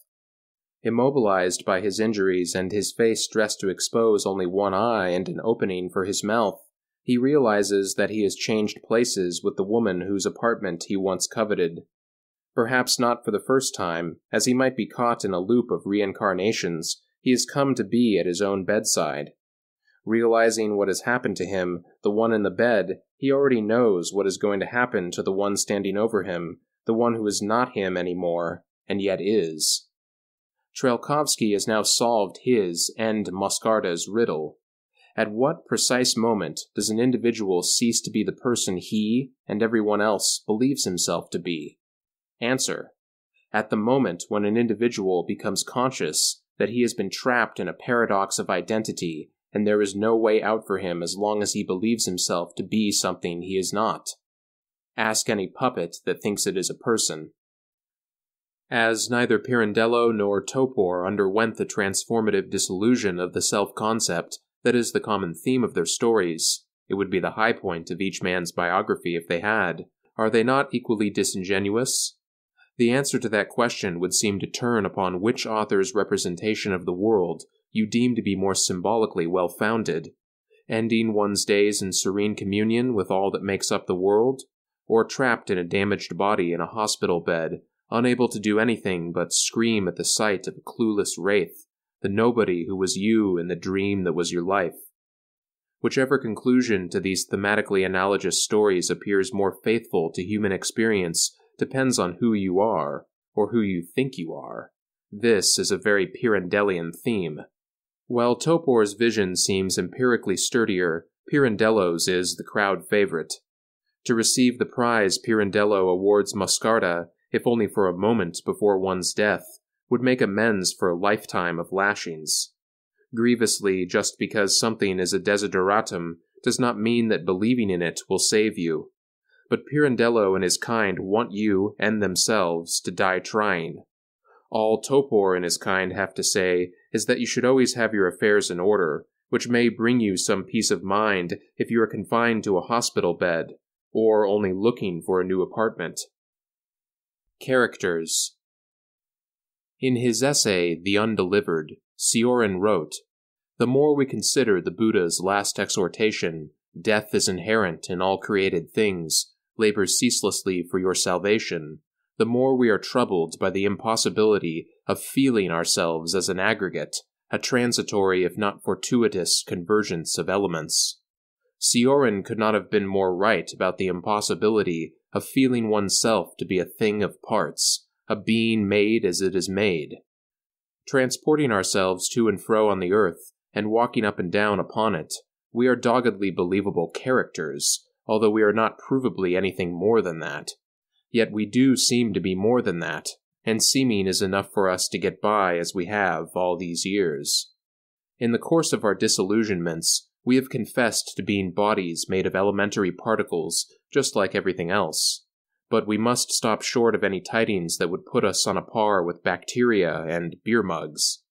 Immobilized by his injuries and his face dressed to expose only one eye and an opening for his mouth, he realizes that he has changed places with the woman whose apartment he once coveted. Perhaps not for the first time, as he might be caught in a loop of reincarnations, he has come to be at his own bedside. Realizing what has happened to him, the one in the bed, he already knows what is going to happen to the one standing over him, the one who is not him anymore, and yet is. Trelkovsky has now solved his and Moscarda's riddle. At what precise moment does an individual cease to be the person he and everyone else believes himself to be? Answer: at the moment when an individual becomes conscious that he has been trapped in a paradox of identity and there is no way out for him as long as he believes himself to be something he is not. Ask any puppet that thinks it is a person. As neither Pirandello nor Topor underwent the transformative dissolution of the self-concept that is the common theme of their stories, it would be the high point of each man's biography if they had. Are they not equally disingenuous? The answer to that question would seem to turn upon which author's representation of the world you deem to be more symbolically well-founded, ending one's days in serene communion with all that makes up the world, or trapped in a damaged body in a hospital bed, unable to do anything but scream at the sight of a clueless wraith, the nobody who was you in the dream that was your life. Whichever conclusion to these thematically analogous stories appears more faithful to human experience depends on who you are, or who you think you are. This is a very Pirandellian theme. While Topor's vision seems empirically sturdier, Pirandello's is the crowd favorite. To receive the prize Pirandello awards Moscarda, if only for a moment before one's death, would make amends for a lifetime of lashings. Grievously, just because something is a desideratum does not mean that believing in it will save you. But Pirandello and his kind want you and themselves to die trying. All Topor and his kind have to say is that you should always have your affairs in order, which may bring you some peace of mind if you are confined to a hospital bed, or only looking for a new apartment. Characters. In his essay, The Undelivered, Sioran wrote, "The more we consider the Buddha's last exhortation, death is inherent in all created things, labor ceaselessly for your salvation, the more we are troubled by the impossibility of feeling ourselves as an aggregate, a transitory if not fortuitous convergence of elements." Sioran could not have been more right about the impossibility of feeling oneself to be a thing of parts, a being made as it is made. Transporting ourselves to and fro on the earth, and walking up and down upon it, we are doggedly believable characters, although we are not provably anything more than that. Yet we do seem to be more than that, and seeming is enough for us to get by as we have all these years. In the course of our disillusionments, we have confessed to being bodies made of elementary particles, just like everything else. But we must stop short of any tidings that would put us on a par with bacteria and beer mugs.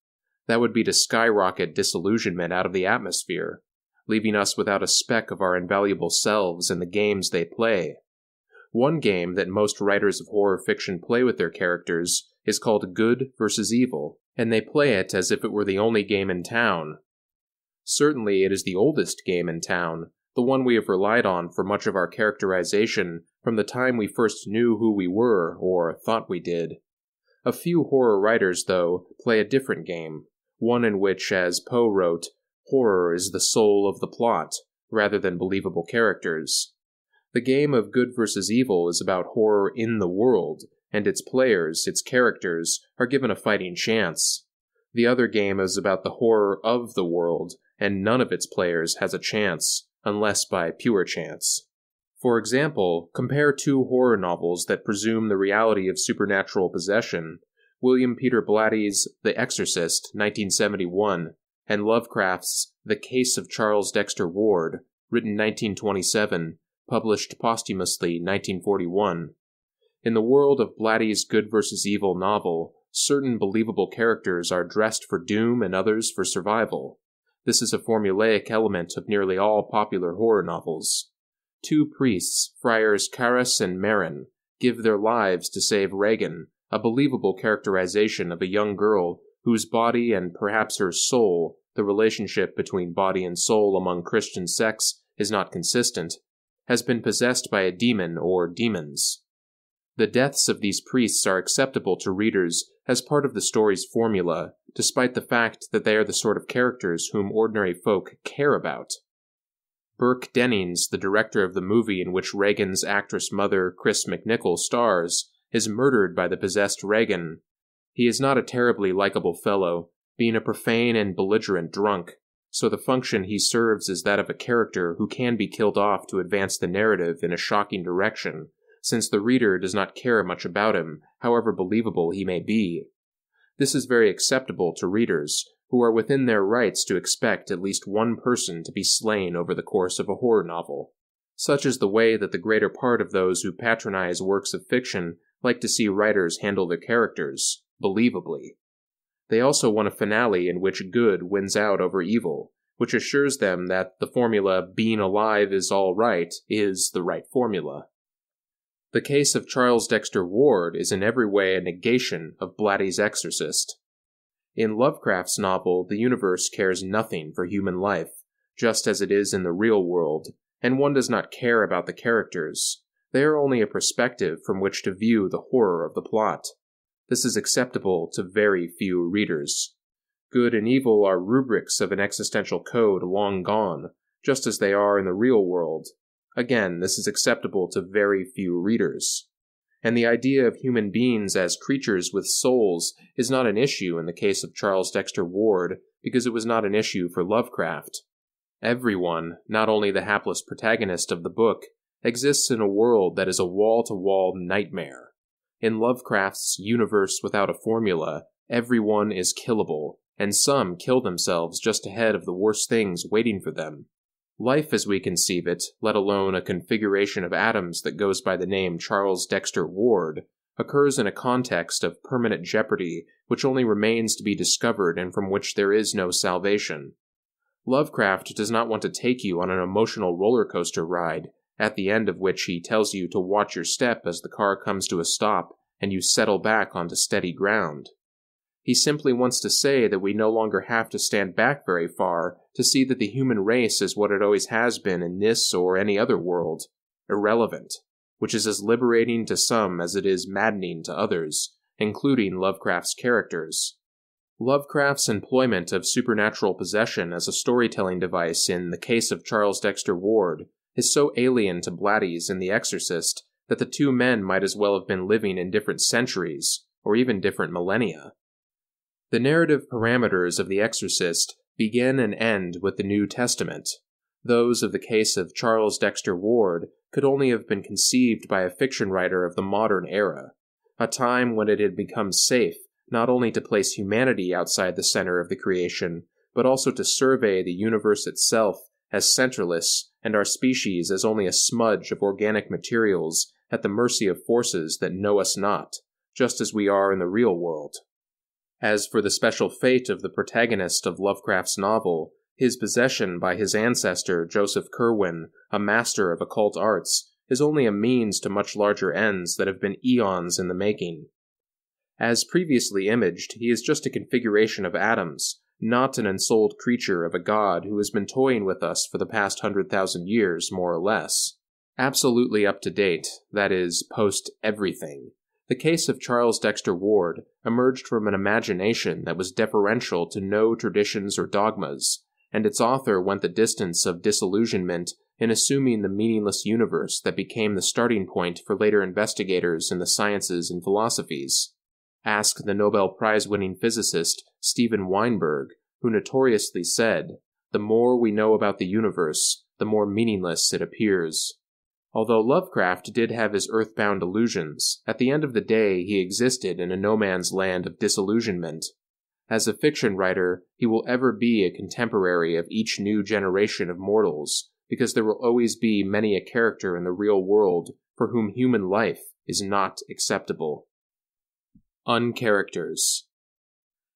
That would be to skyrocket disillusionment out of the atmosphere, leaving us without a speck of our invaluable selves in the games they play. One game that most writers of horror fiction play with their characters is called Good versus Evil, and they play it as if it were the only game in town. Certainly it is the oldest game in town, the one we have relied on for much of our characterization from the time we first knew who we were, or thought we did. A few horror writers, though, play a different game, one in which, as Poe wrote, horror is the soul of the plot, rather than believable characters. The game of Good versus Evil is about horror in the world, and its players, its characters, are given a fighting chance. The other game is about the horror of the world, and none of its players has a chance, unless by pure chance. For example, compare two horror novels that presume the reality of supernatural possession, William Peter Blatty's The Exorcist, 1971, and Lovecraft's The Case of Charles Dexter Ward, written 1927, published posthumously 1941. In the world of Blatty's Good versus Evil novel, certain believable characters are dressed for doom and others for survival. This is a formulaic element of nearly all popular horror novels. Two priests, friars Karras and Marin, give their lives to save Regan, a believable characterization of a young girl whose body and perhaps her soul, the relationship between body and soul among Christian sects is not consistent, has been possessed by a demon or demons. The deaths of these priests are acceptable to readers as part of the story's formula, despite the fact that they are the sort of characters whom ordinary folk care about. Burke Dennings, the director of the movie in which Reagan's actress mother, Chris McNichol, stars, is murdered by the possessed Reagan. He is not a terribly likable fellow, being a profane and belligerent drunk, so the function he serves is that of a character who can be killed off to advance the narrative in a shocking direction, since the reader does not care much about him, however believable he may be. This is very acceptable to readers, who are within their rights to expect at least one person to be slain over the course of a horror novel. Such is the way that the greater part of those who patronize works of fiction like to see writers handle their characters, believably. They also want a finale in which good wins out over evil, which assures them that the formula "being alive is all right" is the right formula. The case of Charles Dexter Ward is in every way a negation of Blatty's Exorcist. In Lovecraft's novel, the universe cares nothing for human life, just as it is in the real world, and one does not care about the characters. They are only a perspective from which to view the horror of the plot. This is acceptable to very few readers. Good and evil are rubrics of an existential code long gone, just as they are in the real world. Again, this is acceptable to very few readers. And the idea of human beings as creatures with souls is not an issue in the case of Charles Dexter Ward, because it was not an issue for Lovecraft. Everyone, not only the hapless protagonist of the book, exists in a world that is a wall-to-wall nightmare. In Lovecraft's universe without a formula, everyone is killable, and some kill themselves just ahead of the worst things waiting for them. Life as we conceive it, let alone a configuration of atoms that goes by the name Charles Dexter Ward, occurs in a context of permanent jeopardy which only remains to be discovered and from which there is no salvation. Lovecraft does not want to take you on an emotional roller coaster ride, at the end of which he tells you to watch your step as the car comes to a stop and you settle back onto steady ground. He simply wants to say that we no longer have to stand back very far to see that the human race is what it always has been in this or any other world, irrelevant, which is as liberating to some as it is maddening to others, including Lovecraft's characters. Lovecraft's employment of supernatural possession as a storytelling device in the case of Charles Dexter Ward is so alien to Blatty's in The Exorcist that the two men might as well have been living in different centuries, or even different millennia. The narrative parameters of The Exorcist begin and end with the New Testament. Those of the case of Charles Dexter Ward could only have been conceived by a fiction writer of the modern era, a time when it had become safe not only to place humanity outside the center of the creation, but also to survey the universe itself as centerless and our species as only a smudge of organic materials at the mercy of forces that know us not, just as we are in the real world. As for the special fate of the protagonist of Lovecraft's novel, his possession by his ancestor Joseph Curwen, a master of occult arts, is only a means to much larger ends that have been eons in the making. As previously imaged, he is just a configuration of atoms, not an ensouled creature of a god who has been toying with us for the past 100,000 years, more or less. Absolutely up to date, that is, post-everything. The case of Charles Dexter Ward emerged from an imagination that was deferential to no traditions or dogmas, and its author went the distance of disillusionment in assuming the meaningless universe that became the starting point for later investigators in the sciences and philosophies. Ask the Nobel Prize-winning physicist Steven Weinberg, who notoriously said, "The more we know about the universe, the more meaningless it appears." Although Lovecraft did have his earthbound illusions, at the end of the day he existed in a no-man's land of disillusionment. As a fiction writer, he will ever be a contemporary of each new generation of mortals, because there will always be many a character in the real world for whom human life is not acceptable. Uncharacters.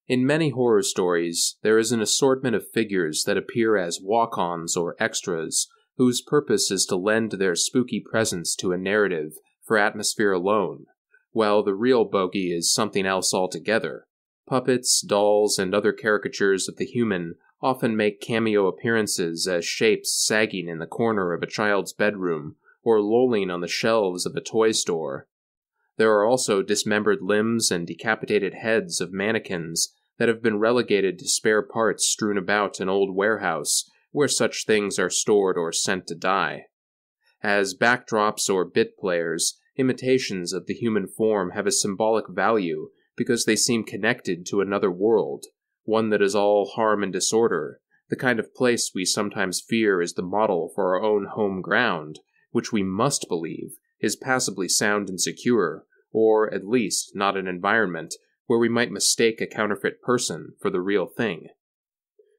In many horror stories, there is an assortment of figures that appear as walk-ons or extras, whose purpose is to lend their spooky presence to a narrative for atmosphere alone, while the real bogey is something else altogether. Puppets, dolls, and other caricatures of the human often make cameo appearances as shapes sagging in the corner of a child's bedroom or lolling on the shelves of a toy store. There are also dismembered limbs and decapitated heads of mannequins that have been relegated to spare parts strewn about an old warehouse where such things are stored or sent to die. As backdrops or bit players, imitations of the human form have a symbolic value because they seem connected to another world, one that is all harm and disorder, the kind of place we sometimes fear is the model for our own home ground, which we must believe is passably sound and secure, or at least not an environment where we might mistake a counterfeit person for the real thing.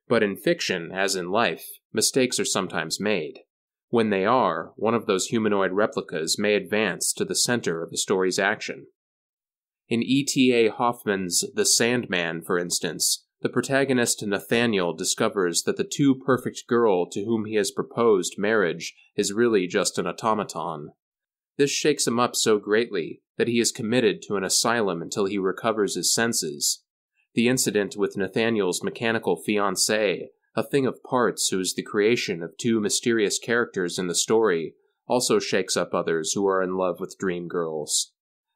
But in fiction, as in life, mistakes are sometimes made. When they are, one of those humanoid replicas may advance to the center of the story's action. In E.T.A. Hoffman's The Sandman, for instance, the protagonist Nathaniel discovers that the too-perfect girl to whom he has proposed marriage is really just an automaton. This shakes him up so greatly that he is committed to an asylum until he recovers his senses. The incident with Nathaniel's mechanical fiancée, a thing of parts who is the creation of two mysterious characters in the story, also shakes up others who are in love with dream girls.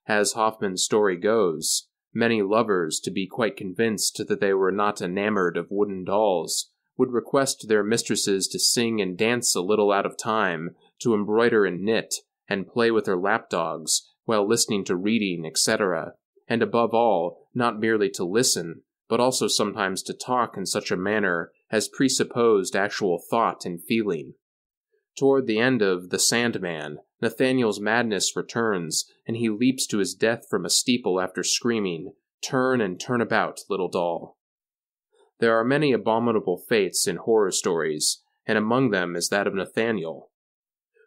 As Hoffman's story goes, many lovers, to be quite convinced that they were not enamored of wooden dolls, would request their mistresses to sing and dance a little out of time, to embroider and knit, and play with their lapdogs, while listening to reading, etc., and above all, not merely to listen, but also sometimes to talk in such a manner as presupposed actual thought and feeling. Toward the end of The Sandman, Nathaniel's madness returns, and he leaps to his death from a steeple after screaming, "Turn and turn about, little doll." There are many abominable fates in horror stories, and among them is that of Nathaniel.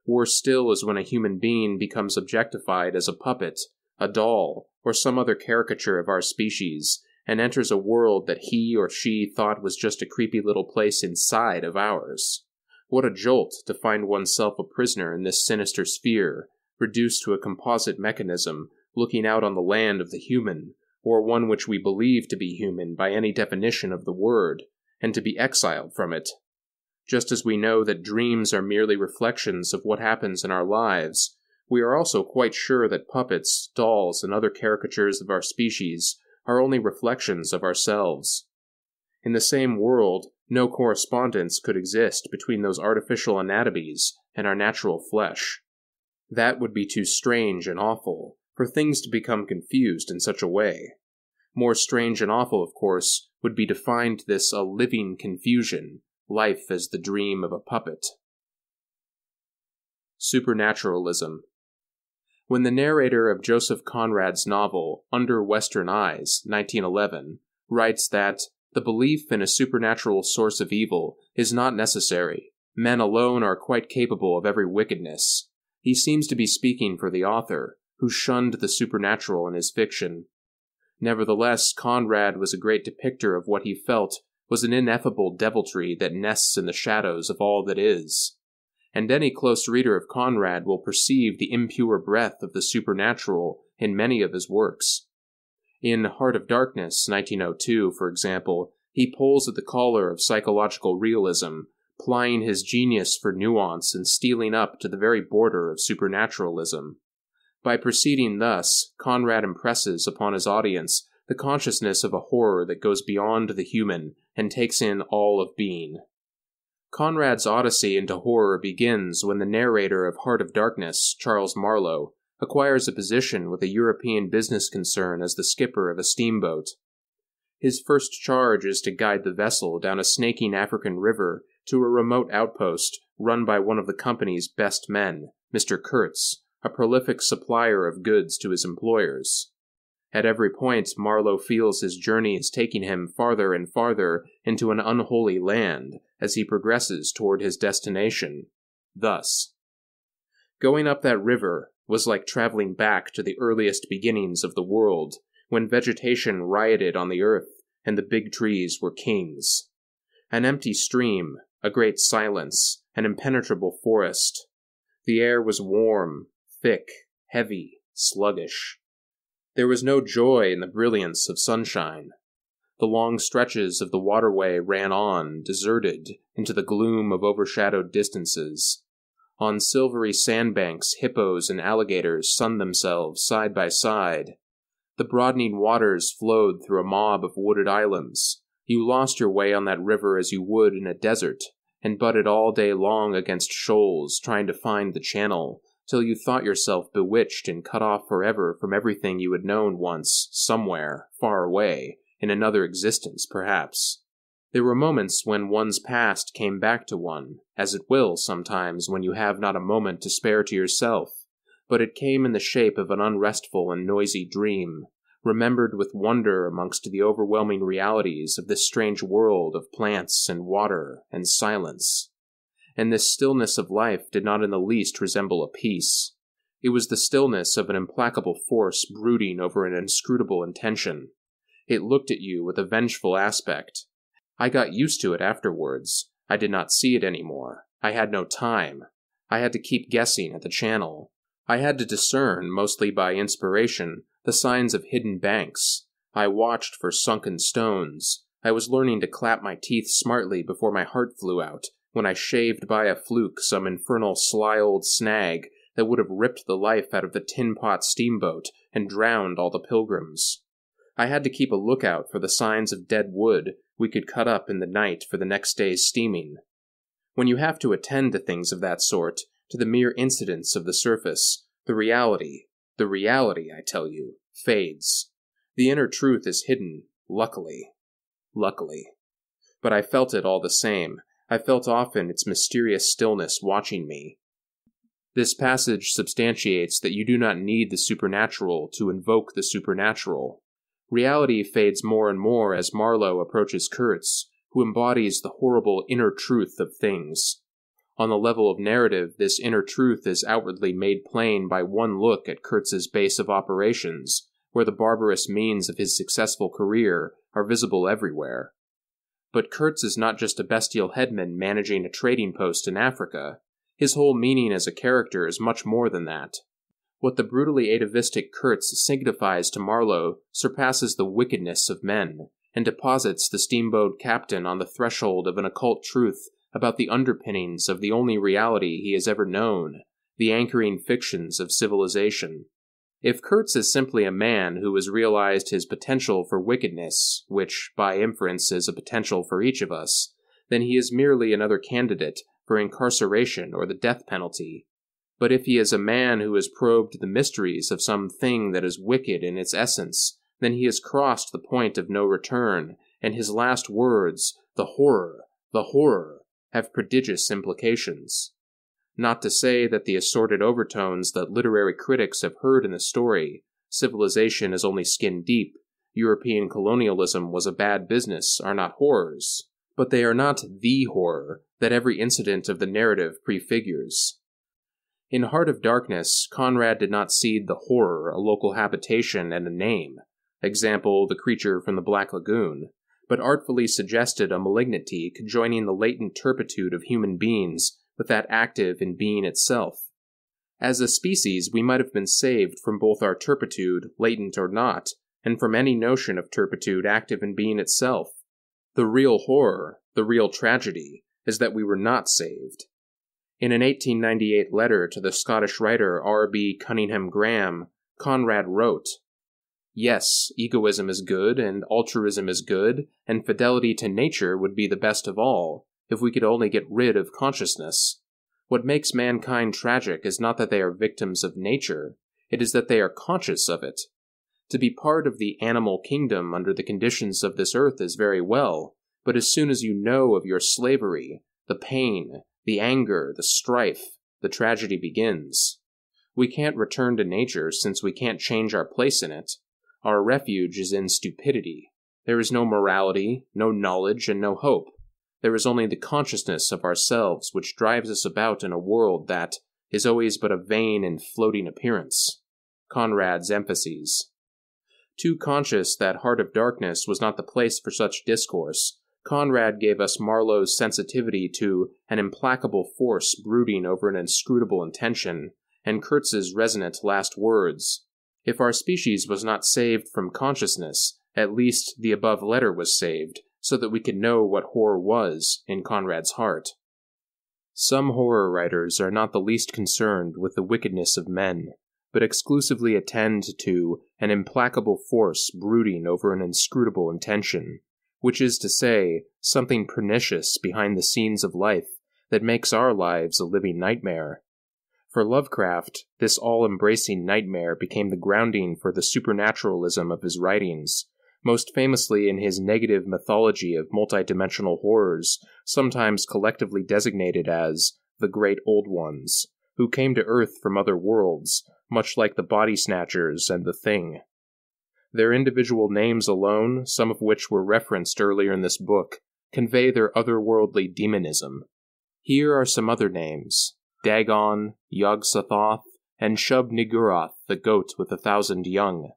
Worse still is when a human being becomes objectified as a puppet, a doll, or some other caricature of our species, and enters a world that he or she thought was just a creepy little place inside of ours. What a jolt to find oneself a prisoner in this sinister sphere, reduced to a composite mechanism, looking out on the land of the human, or one which we believe to be human by any definition of the word, and to be exiled from it. Just as we know that dreams are merely reflections of what happens in our lives, we are also quite sure that puppets, dolls, and other caricatures of our species are only reflections of ourselves. In the same world, no correspondence could exist between those artificial anatomies and our natural flesh. That would be too strange and awful for things to become confused in such a way. More strange and awful, of course, would be to find this a living confusion, life as the dream of a puppet. Supernaturalism. When the narrator of Joseph Conrad's novel, Under Western Eyes, 1911, writes that the belief in a supernatural source of evil is not necessary, men alone are quite capable of every wickedness, he seems to be speaking for the author, who shunned the supernatural in his fiction. Nevertheless, Conrad was a great depictor of what he felt was an ineffable deviltry that nests in the shadows of all that is. And any close reader of Conrad will perceive the impure breath of the supernatural in many of his works. In Heart of Darkness, 1902, for example, he pulls at the collar of psychological realism, plying his genius for nuance and stealing up to the very border of supernaturalism. By proceeding thus, Conrad impresses upon his audience the consciousness of a horror that goes beyond the human and takes in all of being. Conrad's odyssey into horror begins when the narrator of Heart of Darkness, Charles Marlowe, acquires a position with a European business concern as the skipper of a steamboat. His first charge is to guide the vessel down a snaking African river to a remote outpost run by one of the company's best men, Mr. Kurtz, a prolific supplier of goods to his employers. At every point, Marlowe feels his journey is taking him farther and farther into an unholy land as he progresses toward his destination. Thus, going up that river was like traveling back to the earliest beginnings of the world, when vegetation rioted on the earth and the big trees were kings. An empty stream, a great silence, an impenetrable forest. The air was warm, thick, heavy, sluggish. There was no joy in the brilliance of sunshine. The long stretches of the waterway ran on, deserted, into the gloom of overshadowed distances. On silvery sandbanks, hippos and alligators sunned themselves side by side. The broadening waters flowed through a mob of wooded islands. You lost your way on that river as you would in a desert, and butted all day long against shoals trying to find the channel, till you thought yourself bewitched and cut off forever from everything you had known once, somewhere, far away, in another existence, perhaps. There were moments when one's past came back to one, as it will sometimes when you have not a moment to spare to yourself, but it came in the shape of an unrestful and noisy dream, remembered with wonder amongst the overwhelming realities of this strange world of plants and water and silence. And this stillness of life did not in the least resemble a peace. It was the stillness of an implacable force brooding over an inscrutable intention. It looked at you with a vengeful aspect. I got used to it afterwards. I did not see it anymore. I had no time. I had to keep guessing at the channel. I had to discern, mostly by inspiration, the signs of hidden banks. I watched for sunken stones. I was learning to clap my teeth smartly before my heart flew out, when I shaved by a fluke some infernal sly old snag that would have ripped the life out of the tin-pot steamboat and drowned all the pilgrims. I had to keep a lookout for the signs of dead wood we could cut up in the night for the next day's steaming. When you have to attend to things of that sort, to the mere incidents of the surface, the reality, I tell you, fades. The inner truth is hidden, luckily. But I felt it all the same. I felt often its mysterious stillness watching me. This passage substantiates that you do not need the supernatural to invoke the supernatural. Reality fades more and more as Marlowe approaches Kurtz, who embodies the horrible inner truth of things. On the level of narrative, this inner truth is outwardly made plain by one look at Kurtz's base of operations, where the barbarous means of his successful career are visible everywhere. But Kurtz is not just a bestial headman managing a trading post in Africa. His whole meaning as a character is much more than that. What the brutally atavistic Kurtz signifies to Marlowe surpasses the wickedness of men, and deposits the steamboat captain on the threshold of an occult truth about the underpinnings of the only reality he has ever known, the anchoring fictions of civilization. If Kurtz is simply a man who has realized his potential for wickedness, which, by inference, is a potential for each of us, then he is merely another candidate for incarceration or the death penalty. But if he is a man who has probed the mysteries of some thing that is wicked in its essence, then he has crossed the point of no return, and his last words, the horror, have prodigious implications. Not to say that the assorted overtones that literary critics have heard in the story, civilization is only skin deep, European colonialism was a bad business, are not horrors, but they are not the horror that every incident of the narrative prefigures. In Heart of Darkness, Conrad did not cede the horror a local habitation and a name, example, the creature from the Black Lagoon, but artfully suggested a malignity conjoining the latent turpitude of human beings with that active in being itself. As a species, we might have been saved from both our turpitude, latent or not, and from any notion of turpitude active in being itself. The real horror, the real tragedy, is that we were not saved. In an 1898 letter to the Scottish writer R.B. Cunningham Graham, Conrad wrote, "Yes, egoism is good, and altruism is good, and fidelity to nature would be the best of all, if we could only get rid of consciousness. What makes mankind tragic is not that they are victims of nature, it is that they are conscious of it. To be part of the animal kingdom under the conditions of this earth is very well, but as soon as you know of your slavery, the pain, the anger, the strife, the tragedy begins. We can't return to nature since we can't change our place in it. Our refuge is in stupidity. There is no morality, no knowledge, and no hope. There is only the consciousness of ourselves which drives us about in a world that is always but a vain and floating appearance." Conrad's emphases. Too conscious that Heart of Darkness was not the place for such discourse, Conrad gave us Marlowe's sensitivity to an implacable force brooding over an inscrutable intention, and Kurtz's resonant last words. If our species was not saved from consciousness, at least the above letter was saved, so that we could know what horror was in Conrad's heart. Some horror writers are not the least concerned with the wickedness of men, but exclusively attend to an implacable force brooding over an inscrutable intention, which is to say, something pernicious behind the scenes of life that makes our lives a living nightmare. For Lovecraft, this all-embracing nightmare became the grounding for the supernaturalism of his writings, most famously in his negative mythology of multidimensional horrors, sometimes collectively designated as the Great Old Ones, who came to Earth from other worlds, much like the Body Snatchers and the Thing. Their individual names alone, some of which were referenced earlier in this book, convey their otherworldly demonism. Here are some other names: Dagon, Yog-Sothoth, and Shub-Niggurath, the goat with 1,000 young.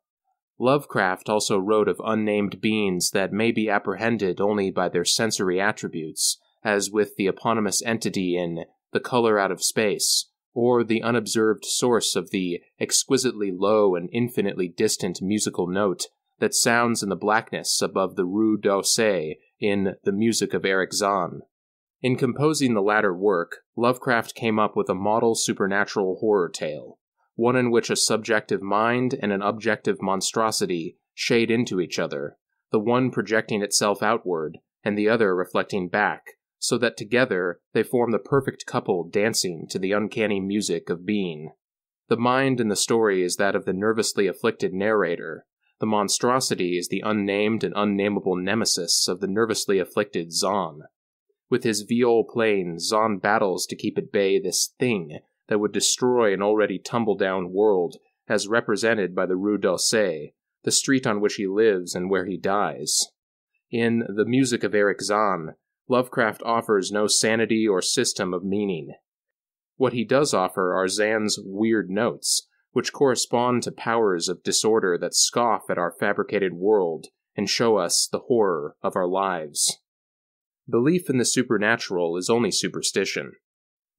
Lovecraft also wrote of unnamed beings that may be apprehended only by their sensory attributes, as with the eponymous entity in The Color Out of Space, or the unobserved source of the exquisitely low and infinitely distant musical note that sounds in the blackness above the Rue d'Auseil in The Music of Eric Zahn. In composing the latter work, Lovecraft came up with a model supernatural horror tale, one in which a subjective mind and an objective monstrosity shade into each other, the one projecting itself outward, and the other reflecting back, so that together they form the perfect couple dancing to the uncanny music of being. The mind in the story is that of the nervously afflicted narrator. The monstrosity is the unnamed and unnameable nemesis of the nervously afflicted Zahn. With his viol playing, Zahn battles to keep at bay this thing that would destroy an already tumble-down world, as represented by the Rue d'Auseil, the street on which he lives and where he dies. In The Music of Eric Zahn, Lovecraft offers no sanity or system of meaning. What he does offer are Zahn's weird notes, which correspond to powers of disorder that scoff at our fabricated world and show us the horror of our lives. Belief in the supernatural is only superstition.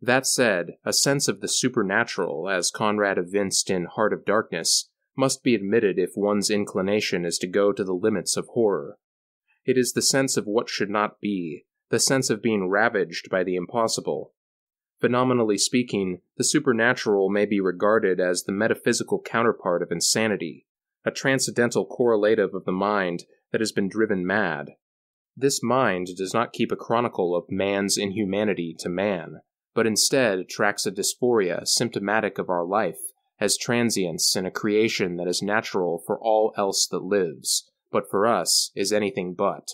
That said, a sense of the supernatural, as Conrad evinced in Heart of Darkness, must be admitted if one's inclination is to go to the limits of horror. It is the sense of what should not be, the sense of being ravaged by the impossible. Phenomenally speaking, the supernatural may be regarded as the metaphysical counterpart of insanity, a transcendental correlative of the mind that has been driven mad. This mind does not keep a chronicle of man's inhumanity to man, but instead tracks a dysphoria symptomatic of our life as transience in a creation that is natural for all else that lives, but for us is anything but.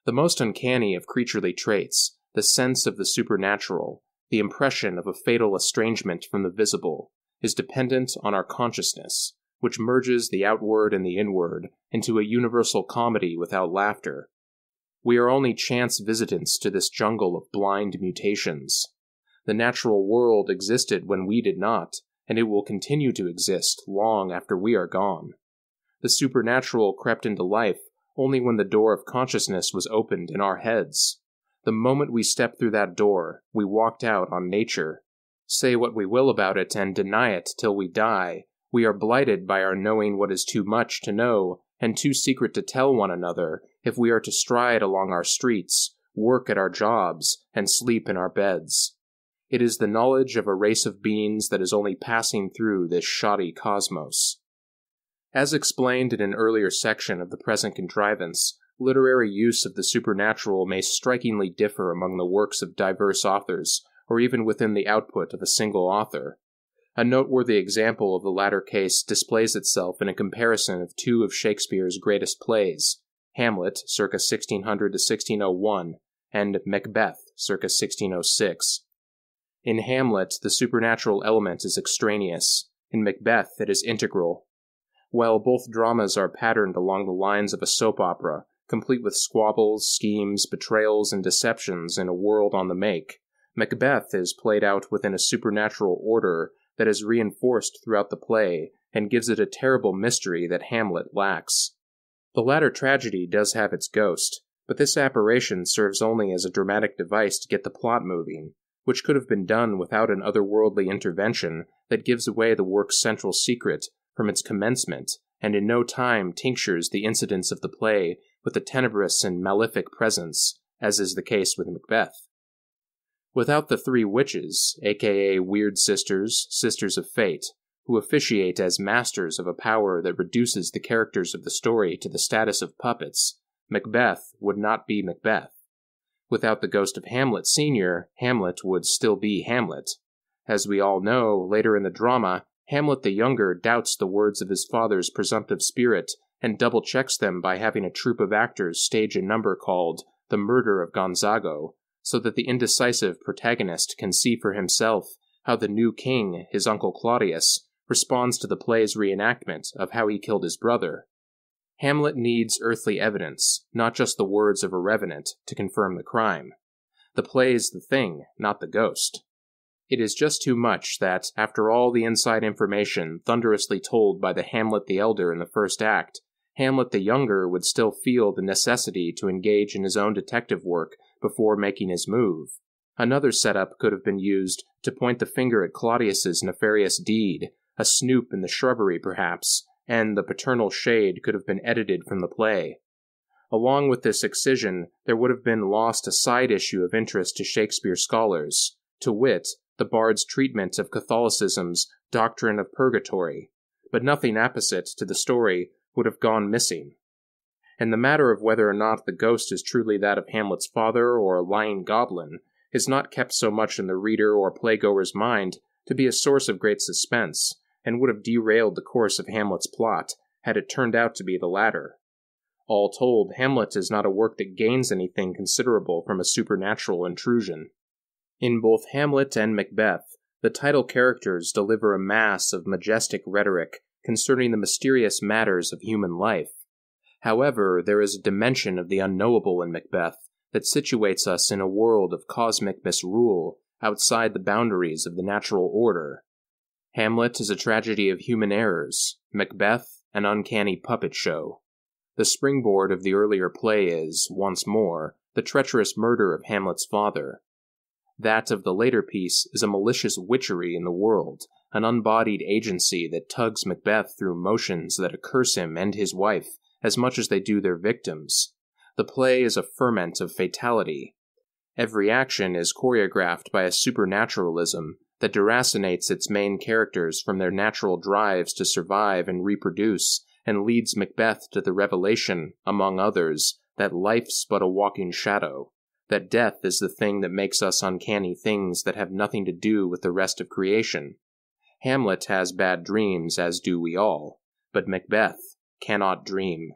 The most uncanny of creaturely traits, the sense of the supernatural, the impression of a fatal estrangement from the visible, is dependent on our consciousness, which merges the outward and the inward into a universal comedy without laughter. We are only chance visitants to this jungle of blind mutations. The natural world existed when we did not, and it will continue to exist long after we are gone. The supernatural crept into life only when the door of consciousness was opened in our heads. The moment we stepped through that door, we walked out on nature. Say what we will about it and deny it till we die, we are blighted by our knowing what is too much to know and too secret to tell one another if we are to stride along our streets, work at our jobs, and sleep in our beds. It is the knowledge of a race of beings that is only passing through this shoddy cosmos. As explained in an earlier section of the present contrivance, literary use of the supernatural may strikingly differ among the works of diverse authors, or even within the output of a single author. A noteworthy example of the latter case displays itself in a comparison of two of Shakespeare's greatest plays, Hamlet, circa 1600 to 1601, and Macbeth, circa 1606. In Hamlet, the supernatural element is extraneous. In Macbeth, it is integral. While both dramas are patterned along the lines of a soap opera, complete with squabbles, schemes, betrayals, and deceptions in a world on the make, Macbeth is played out within a supernatural order that is reinforced throughout the play and gives it a terrible mystery that Hamlet lacks. The latter tragedy does have its ghost, but this apparition serves only as a dramatic device to get the plot moving, which could have been done without an otherworldly intervention that gives away the work's central secret from its commencement, and in no time tinctures the incidents of the play with a tenebrous and malefic presence, as is the case with Macbeth. Without the three witches, aka Weird Sisters, Sisters of Fate, who officiate as masters of a power that reduces the characters of the story to the status of puppets, Macbeth would not be Macbeth. Without the ghost of Hamlet Sr., Hamlet would still be Hamlet. As we all know, later in the drama, Hamlet the Younger doubts the words of his father's presumptive spirit and double-checks them by having a troupe of actors stage a number called The Murder of Gonzago, so that the indecisive protagonist can see for himself how the new king, his uncle Claudius, responds to the play's reenactment of how he killed his brother. Hamlet needs earthly evidence, not just the words of a revenant, to confirm the crime. The play is the thing, not the ghost. It is just too much that, after all the inside information thunderously told by the Hamlet the Elder in the first act, Hamlet the Younger would still feel the necessity to engage in his own detective work before making his move. Another setup could have been used to point the finger at Claudius's nefarious deed, a snoop in the shrubbery perhaps, and the paternal shade could have been edited from the play. Along with this excision, there would have been lost a side issue of interest to Shakespeare scholars, to wit, the bard's treatment of Catholicism's doctrine of purgatory, but nothing apposite to the story would have gone missing. And the matter of whether or not the ghost is truly that of Hamlet's father or a lying goblin is not kept so much in the reader or playgoer's mind to be a source of great suspense, and would have derailed the course of Hamlet's plot had it turned out to be the latter. All told, Hamlet is not a work that gains anything considerable from a supernatural intrusion. In both Hamlet and Macbeth, the title characters deliver a mass of majestic rhetoric concerning the mysterious matters of human life. However, there is a dimension of the unknowable in Macbeth that situates us in a world of cosmic misrule outside the boundaries of the natural order. Hamlet is a tragedy of human errors, Macbeth an uncanny puppet show. The springboard of the earlier play is, once more, the treacherous murder of Hamlet's father. That of the later piece is a malicious witchery in the world, an unbodied agency that tugs Macbeth through motions that accurse him and his wife as much as they do their victims. The play is a ferment of fatality. Every action is choreographed by a supernaturalism that deracinates its main characters from their natural drives to survive and reproduce, and leads Macbeth to the revelation, among others, that life's but a walking shadow, that death is the thing that makes us uncanny things that have nothing to do with the rest of creation. Hamlet has bad dreams, as do we all, but Macbeth cannot dream.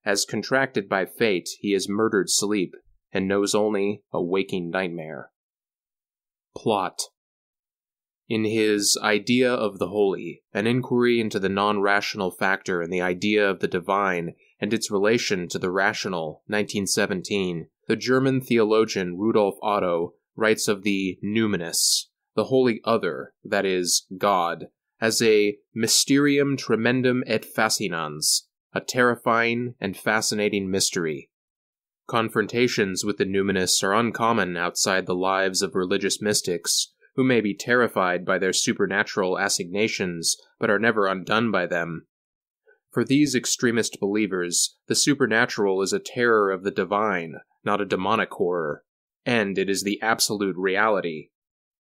As contracted by fate, he is murdered sleep, and knows only a waking nightmare. Plot. In his Idea of the Holy, an inquiry into the non-rational factor in the idea of the divine and its relation to the rational, 1917, the German theologian Rudolf Otto writes of the numinous, the holy other, that is, God, as a mysterium tremendum et fascinans, a terrifying and fascinating mystery. Confrontations with the numinous are uncommon outside the lives of religious mystics, who may be terrified by their supernatural assignations, but are never undone by them. For these extremist believers, the supernatural is a terror of the divine, not a demonic horror, and it is the absolute reality.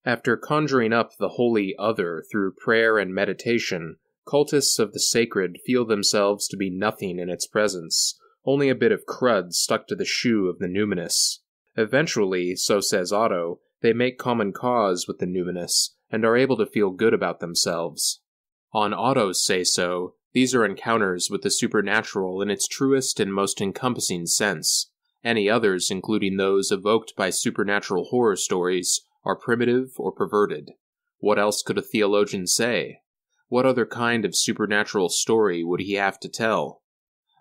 After conjuring up the holy other through prayer and meditation, cultists of the sacred feel themselves to be nothing in its presence, only a bit of crud stuck to the shoe of the numinous. Eventually, so says Otto, they make common cause with the numinous, and are able to feel good about themselves. On Otto's say-so, these are encounters with the supernatural in its truest and most encompassing sense. Any others, including those evoked by supernatural horror stories, are primitive or perverted. What else could a theologian say? What other kind of supernatural story would he have to tell?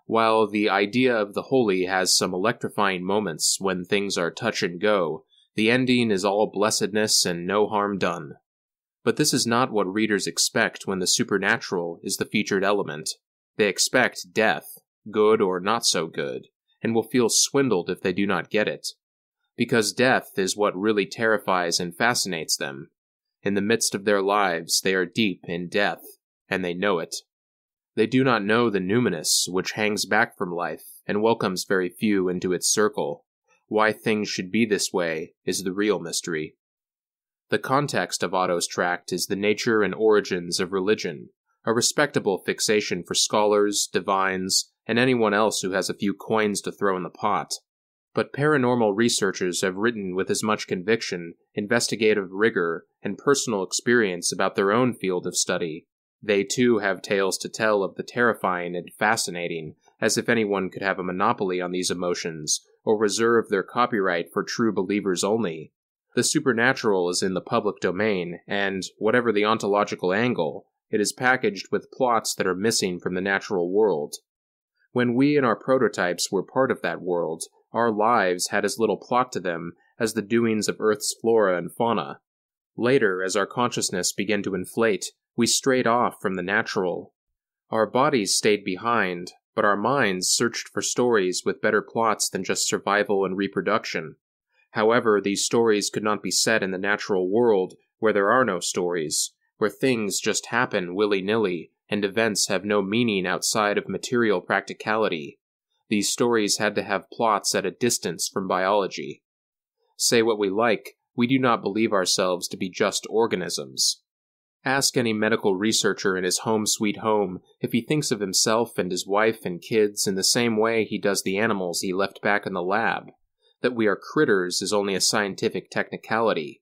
While the Idea of the Holy has some electrifying moments when things are touch and go, the ending is all blessedness and no harm done. But this is not what readers expect when the supernatural is the featured element. They expect death, good or not so good, and will feel swindled if they do not get it. Because death is what really terrifies and fascinates them. In the midst of their lives, they are deep in death, and they know it. They do not know the numinous, which hangs back from life and welcomes very few into its circle. Why things should be this way is the real mystery. The context of Otto's tract is the nature and origins of religion, a respectable fixation for scholars, divines, and anyone else who has a few coins to throw in the pot. But paranormal researchers have written with as much conviction, investigative rigor, and personal experience about their own field of study. They too have tales to tell of the terrifying and fascinating, as if anyone could have a monopoly on these emotions, or reserve their copyright for true believers only. The supernatural is in the public domain, and, whatever the ontological angle, it is packaged with plots that are missing from the natural world. When we and our prototypes were part of that world, our lives had as little plot to them as the doings of Earth's flora and fauna. Later, as our consciousness began to inflate, we strayed off from the natural. Our bodies stayed behind, but our minds searched for stories with better plots than just survival and reproduction. However, these stories could not be set in the natural world where there are no stories, where things just happen willy-nilly and events have no meaning outside of material practicality. These stories had to have plots at a distance from biology. Say what we like, we do not believe ourselves to be just organisms. Ask any medical researcher in his home sweet home if he thinks of himself and his wife and kids in the same way he does the animals he left back in the lab. That we are critters is only a scientific technicality.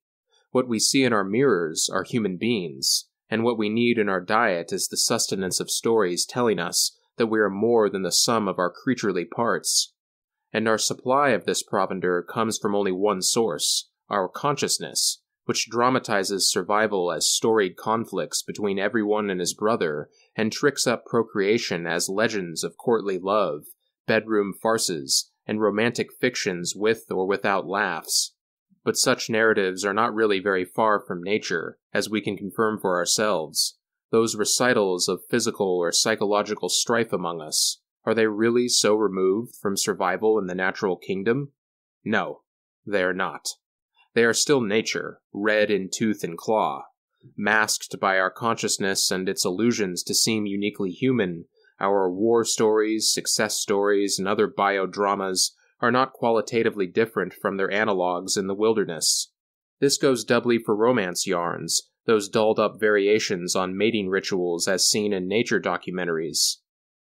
What we see in our mirrors are human beings, and what we need in our diet is the sustenance of stories telling us that we are more than the sum of our creaturely parts. And our supply of this provender comes from only one source, our consciousness, which dramatizes survival as storied conflicts between everyone and his brother, and tricks up procreation as legends of courtly love, bedroom farces, and romantic fictions with or without laughs. But such narratives are not really very far from nature, as we can confirm for ourselves. Those recitals of physical or psychological strife among us, are they really so removed from survival in the natural kingdom? No, they are not. They are still nature, red in tooth and claw. Masked by our consciousness and its illusions to seem uniquely human, our war stories, success stories, and other biodramas are not qualitatively different from their analogues in the wilderness. This goes doubly for romance yarns, those dolled-up variations on mating rituals as seen in nature documentaries.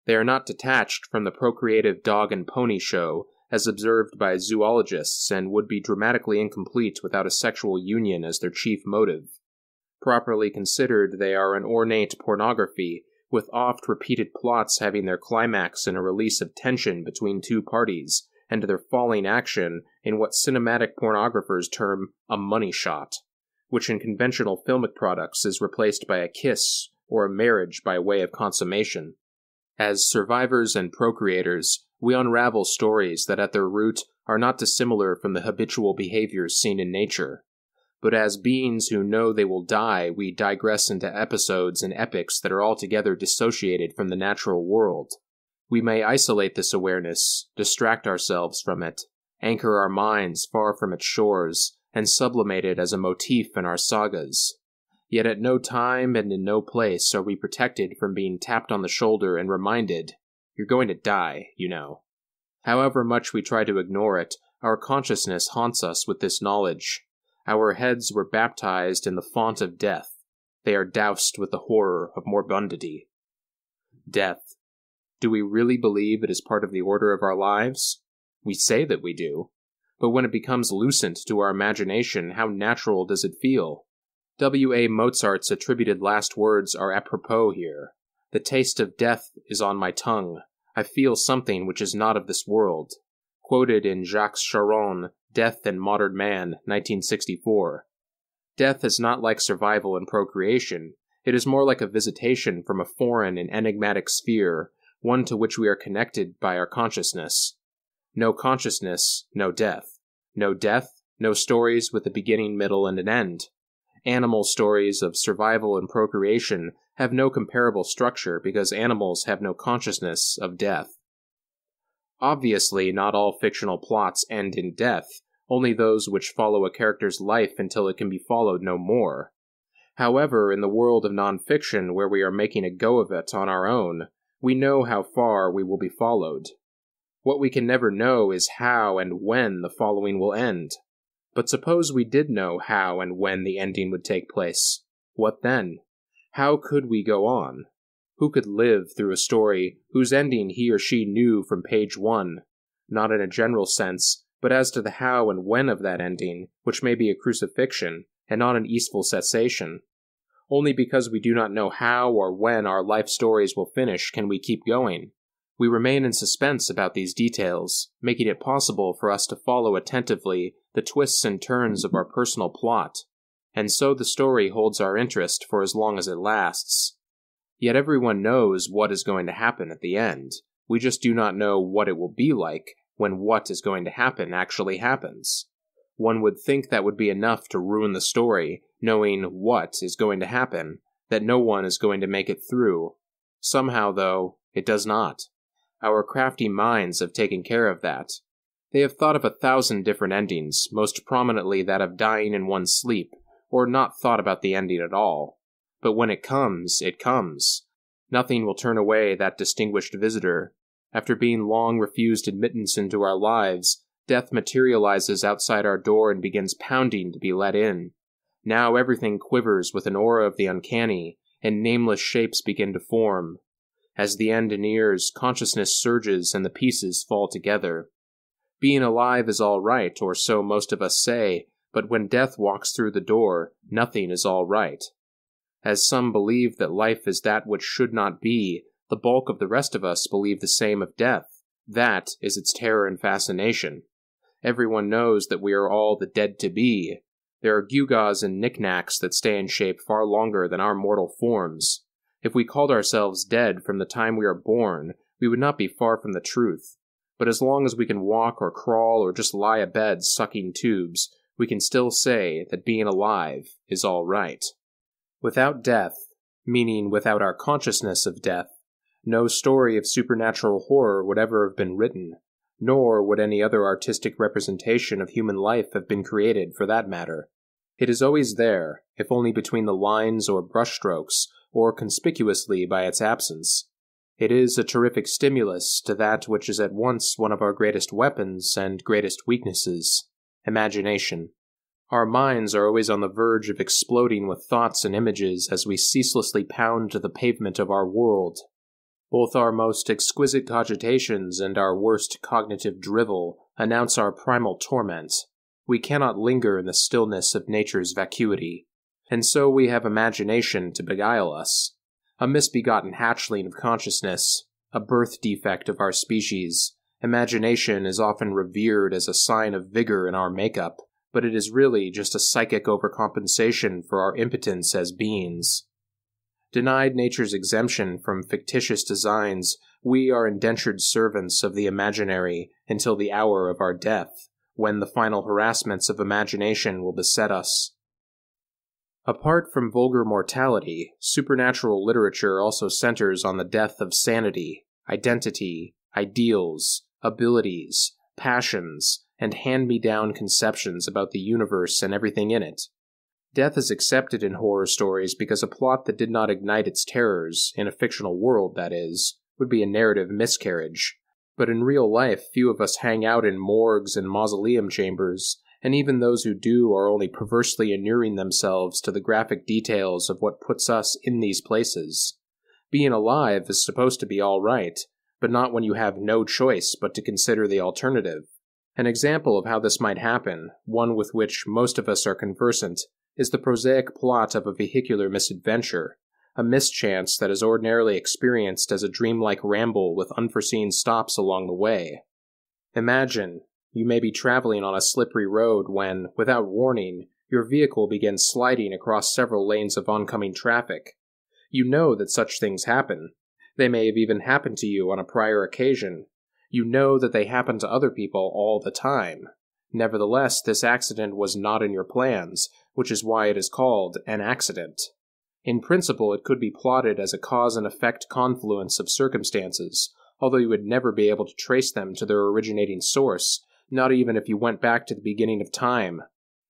They are not detached from the procreative dog and pony show as observed by zoologists and would be dramatically incomplete without a sexual union as their chief motive. Properly considered, they are an ornate pornography, with oft-repeated plots having their climax in a release of tension between two parties, and their falling action in what cinematic pornographers term a money shot, which in conventional filmic products is replaced by a kiss or a marriage by way of consummation. As survivors and procreators, we unravel stories that at their root are not dissimilar from the habitual behaviors seen in nature. But as beings who know they will die, we digress into episodes and epics that are altogether dissociated from the natural world. We may isolate this awareness, distract ourselves from it, anchor our minds far from its shores, and sublimate it as a motif in our sagas. Yet at no time and in no place are we protected from being tapped on the shoulder and reminded, "You're going to die, you know." However much we try to ignore it, our consciousness haunts us with this knowledge. Our heads were baptized in the font of death. They are doused with the horror of morbidity. Death. Do we really believe it is part of the order of our lives? We say that we do. But when it becomes lucent to our imagination, how natural does it feel? W.A. Mozart's attributed last words are apropos here. The taste of death is on my tongue. I feel something which is not of this world. Quoted in Jacques Charon, Death and Modern Man, 1964. Death is not like survival and procreation. It is more like a visitation from a foreign and enigmatic sphere, one to which we are connected by our consciousness. No consciousness, no death. No death, no stories with a beginning, middle, and an end. Animal stories of survival and procreation have no comparable structure because animals have no consciousness of death. Obviously, not all fictional plots end in death, only those which follow a character's life until it can be followed no more. However, in the world of non-fiction, where we are making a go of it on our own, we know how far we will be followed. What we can never know is how and when the following will end. But suppose we did know how and when the ending would take place. What then? How could we go on? Who could live through a story whose ending he or she knew from page 1, not in a general sense, but as to the how and when of that ending, which may be a crucifixion, and not an easeful cessation? Only because we do not know how or when our life stories will finish can we keep going. We remain in suspense about these details, making it possible for us to follow attentively the twists and turns of our personal plot, and so the story holds our interest for as long as it lasts. Yet everyone knows what is going to happen at the end. We just do not know what it will be like when what is going to happen actually happens. One would think that would be enough to ruin the story, knowing what is going to happen, that no one is going to make it through. Somehow, though, it does not. Our crafty minds have taken care of that. They have thought of 1,000 different endings, most prominently that of dying in one's sleep, or not thought about the ending at all. But when it comes, it comes. Nothing will turn away that distinguished visitor. After being long refused admittance into our lives, death materializes outside our door and begins pounding to be let in. Now everything quivers with an aura of the uncanny, and nameless shapes begin to form. As the end nears, consciousness surges and the pieces fall together. Being alive is all right, or so most of us say, but when death walks through the door, nothing is all right. As some believe that life is that which should not be, the bulk of the rest of us believe the same of death. That is its terror and fascination. Everyone knows that we are all the dead to be. There are gewgaws and knickknacks that stay in shape far longer than our mortal forms. If we called ourselves dead from the time we are born, we would not be far from the truth. But as long as we can walk or crawl or just lie abed sucking tubes, we can still say that being alive is all right. Without death, meaning without our consciousness of death, no story of supernatural horror would ever have been written, nor would any other artistic representation of human life have been created for that matter. It is always there, if only between the lines or brushstrokes, or conspicuously by its absence. It is a terrific stimulus to that which is at once one of our greatest weapons and greatest weaknesses, imagination. Our minds are always on the verge of exploding with thoughts and images as we ceaselessly pound the pavement of our world. Both our most exquisite cogitations and our worst cognitive drivel announce our primal torment. We cannot linger in the stillness of nature's vacuity, and so we have imagination to beguile us. A misbegotten hatchling of consciousness, a birth defect of our species, imagination is often revered as a sign of vigor in our makeup, but it is really just a psychic overcompensation for our impotence as beings. Denied nature's exemption from fictitious designs, we are indentured servants of the imaginary until the hour of our death, when the final harassments of imagination will beset us. Apart from vulgar mortality, supernatural literature also centers on the death of sanity, identity, ideals, abilities, passions, and hand-me-down conceptions about the universe and everything in it. Death is accepted in horror stories because a plot that did not ignite its terrors, in a fictional world that is, would be a narrative miscarriage. But in real life, few of us hang out in morgues and mausoleum chambers, and even those who do are only perversely inuring themselves to the graphic details of what puts us in these places. Being alive is supposed to be all right, but not when you have no choice but to consider the alternative. An example of how this might happen, one with which most of us are conversant, is the prosaic plot of a vehicular misadventure, a mischance that is ordinarily experienced as a dreamlike ramble with unforeseen stops along the way. Imagine, you may be traveling on a slippery road when, without warning, your vehicle begins sliding across several lanes of oncoming traffic. You know that such things happen. They may have even happened to you on a prior occasion. You know that they happen to other people all the time. Nevertheless, this accident was not in your plans, which is why it is called an accident. In principle, it could be plotted as a cause and effect confluence of circumstances, although you would never be able to trace them to their originating source, not even if you went back to the beginning of time.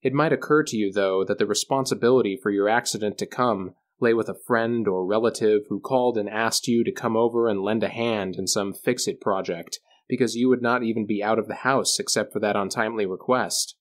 It might occur to you, though, that the responsibility for your accident to come lay with a friend or relative who called and asked you to come over and lend a hand in some fix-it project, because you would not even be out of the house except for that untimely request.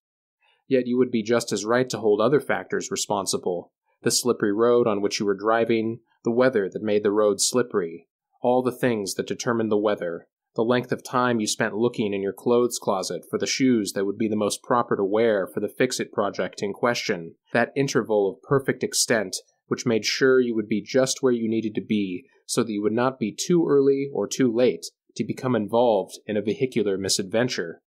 Yet you would be just as right to hold other factors responsible. The slippery road on which you were driving, the weather that made the road slippery, all the things that determined the weather, the length of time you spent looking in your clothes closet for the shoes that would be the most proper to wear for the fix-it project in question, that interval of perfect extent which made sure you would be just where you needed to be so that you would not be too early or too late to become involved in a vehicular misadventure.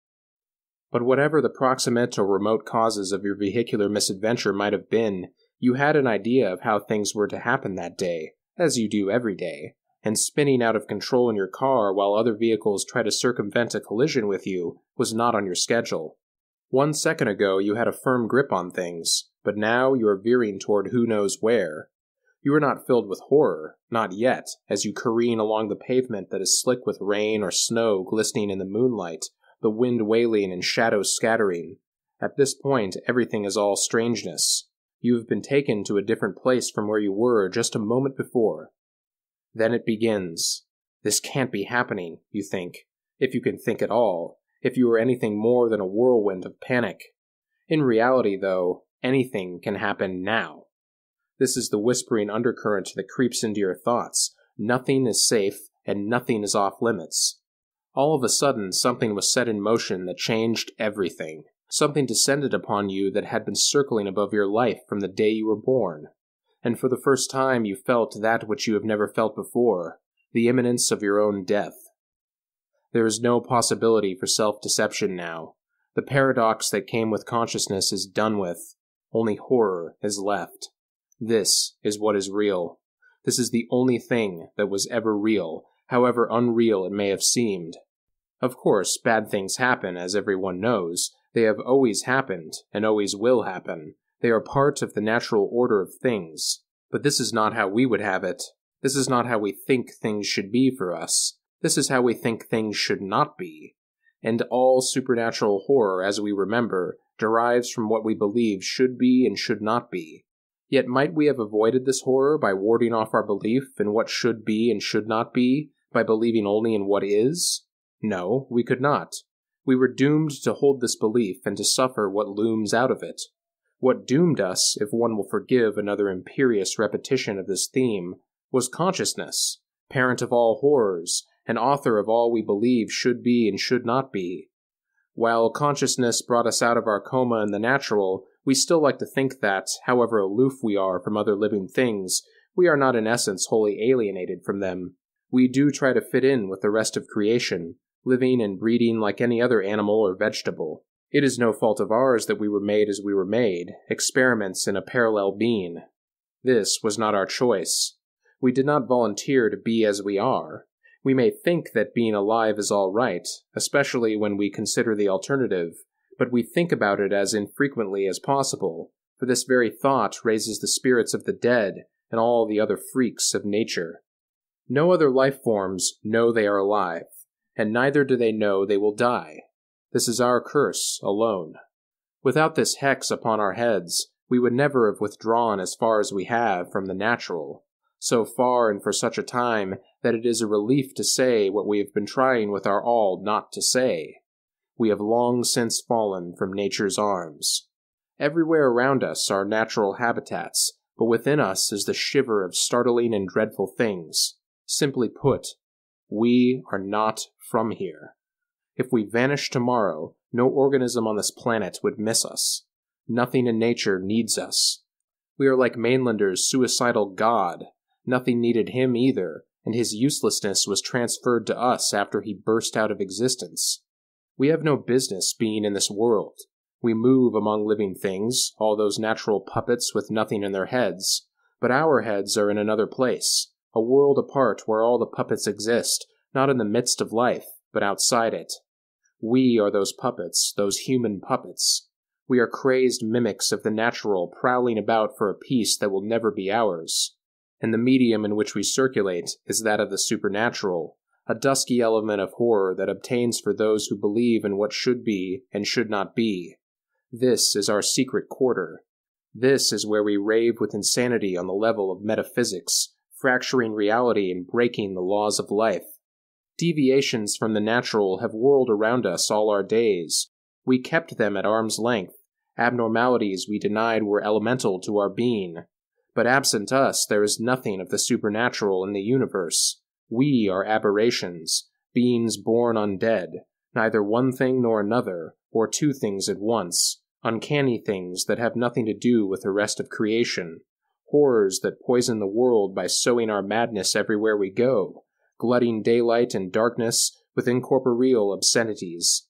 But whatever the proximate or remote causes of your vehicular misadventure might have been, you had an idea of how things were to happen that day, as you do every day, and spinning out of control in your car while other vehicles try to circumvent a collision with you was not on your schedule. 1 second ago you had a firm grip on things, but now you are veering toward who knows where. You are not filled with horror, not yet, as you careen along the pavement that is slick with rain or snow glistening in the moonlight, the wind wailing and shadows scattering. At this point, everything is all strangeness. You have been taken to a different place from where you were just a moment before. Then it begins. This can't be happening, you think, if you can think at all, if you are anything more than a whirlwind of panic. In reality, though, anything can happen now. This is the whispering undercurrent that creeps into your thoughts. Nothing is safe, and nothing is off limits. All of a sudden, something was set in motion that changed everything. Something descended upon you that had been circling above your life from the day you were born. And for the first time you felt that which you have never felt before, the imminence of your own death. There is no possibility for self-deception now. The paradox that came with consciousness is done with. Only horror is left. This is what is real. This is the only thing that was ever real, however unreal it may have seemed. Of course, bad things happen, as everyone knows. They have always happened, and always will happen. They are part of the natural order of things. But this is not how we would have it. This is not how we think things should be for us. This is how we think things should not be. And all supernatural horror, as we remember, derives from what we believe should be and should not be. Yet might we have avoided this horror by warding off our belief in what should be and should not be, by believing only in what is? No, we could not. We were doomed to hold this belief and to suffer what looms out of it. What doomed us, if one will forgive another imperious repetition of this theme, was consciousness, parent of all horrors, and author of all we believe should be and should not be. While consciousness brought us out of our coma in the natural, we still like to think that, however aloof we are from other living things, we are not in essence wholly alienated from them. We do try to fit in with the rest of creation, living and breeding like any other animal or vegetable. It is no fault of ours that we were made as we were made, experiments in a parallel being. This was not our choice. We did not volunteer to be as we are. We may think that being alive is all right, especially when we consider the alternative, but we think about it as infrequently as possible, for this very thought raises the spirits of the dead and all the other freaks of nature. No other life forms know they are alive, and neither do they know they will die. This is our curse alone. Without this hex upon our heads, we would never have withdrawn as far as we have from the natural, so far and for such a time that it is a relief to say what we have been trying with our all not to say. We have long since fallen from nature's arms. Everywhere around us are natural habitats, but within us is the shiver of startling and dreadful things. Simply put, we are not from here. If we vanished tomorrow, no organism on this planet would miss us. Nothing in nature needs us. We are like Mainlander's suicidal god. Nothing needed him either, and his uselessness was transferred to us after he burst out of existence. We have no business being in this world. We move among living things, all those natural puppets with nothing in their heads, but our heads are in another place, a world apart where all the puppets exist, not in the midst of life, but outside it. We are those puppets, those human puppets. We are crazed mimics of the natural, prowling about for a peace that will never be ours. And the medium in which we circulate is that of the supernatural, a dusky element of horror that obtains for those who believe in what should be and should not be. This is our secret quarter. This is where we rave with insanity on the level of metaphysics, fracturing reality and breaking the laws of life. Deviations from the natural have whirled around us all our days. We kept them at arm's length, abnormalities we denied were elemental to our being. But absent us, there is nothing of the supernatural in the universe. We are aberrations, beings born undead, neither one thing nor another, or two things at once, uncanny things that have nothing to do with the rest of creation, horrors that poison the world by sowing our madness everywhere we go, glutting daylight and darkness with incorporeal obscenities.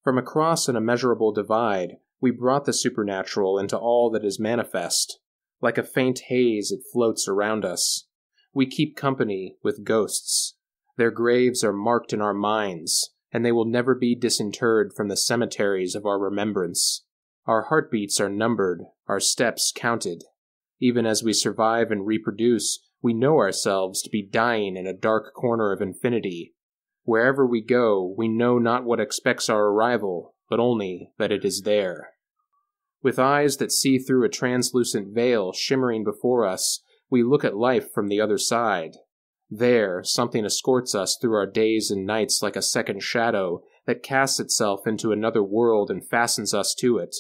From across an immeasurable divide, we brought the supernatural into all that is manifest. Like a faint haze, it floats around us. We keep company with ghosts. Their graves are marked in our minds, and they will never be disinterred from the cemeteries of our remembrance. Our heartbeats are numbered, our steps counted. Even as we survive and reproduce, we know ourselves to be dying in a dark corner of infinity. Wherever we go, we know not what expects our arrival, but only that it is there. With eyes that see through a translucent veil shimmering before us, we look at life from the other side. There, something escorts us through our days and nights like a second shadow that casts itself into another world and fastens us to it.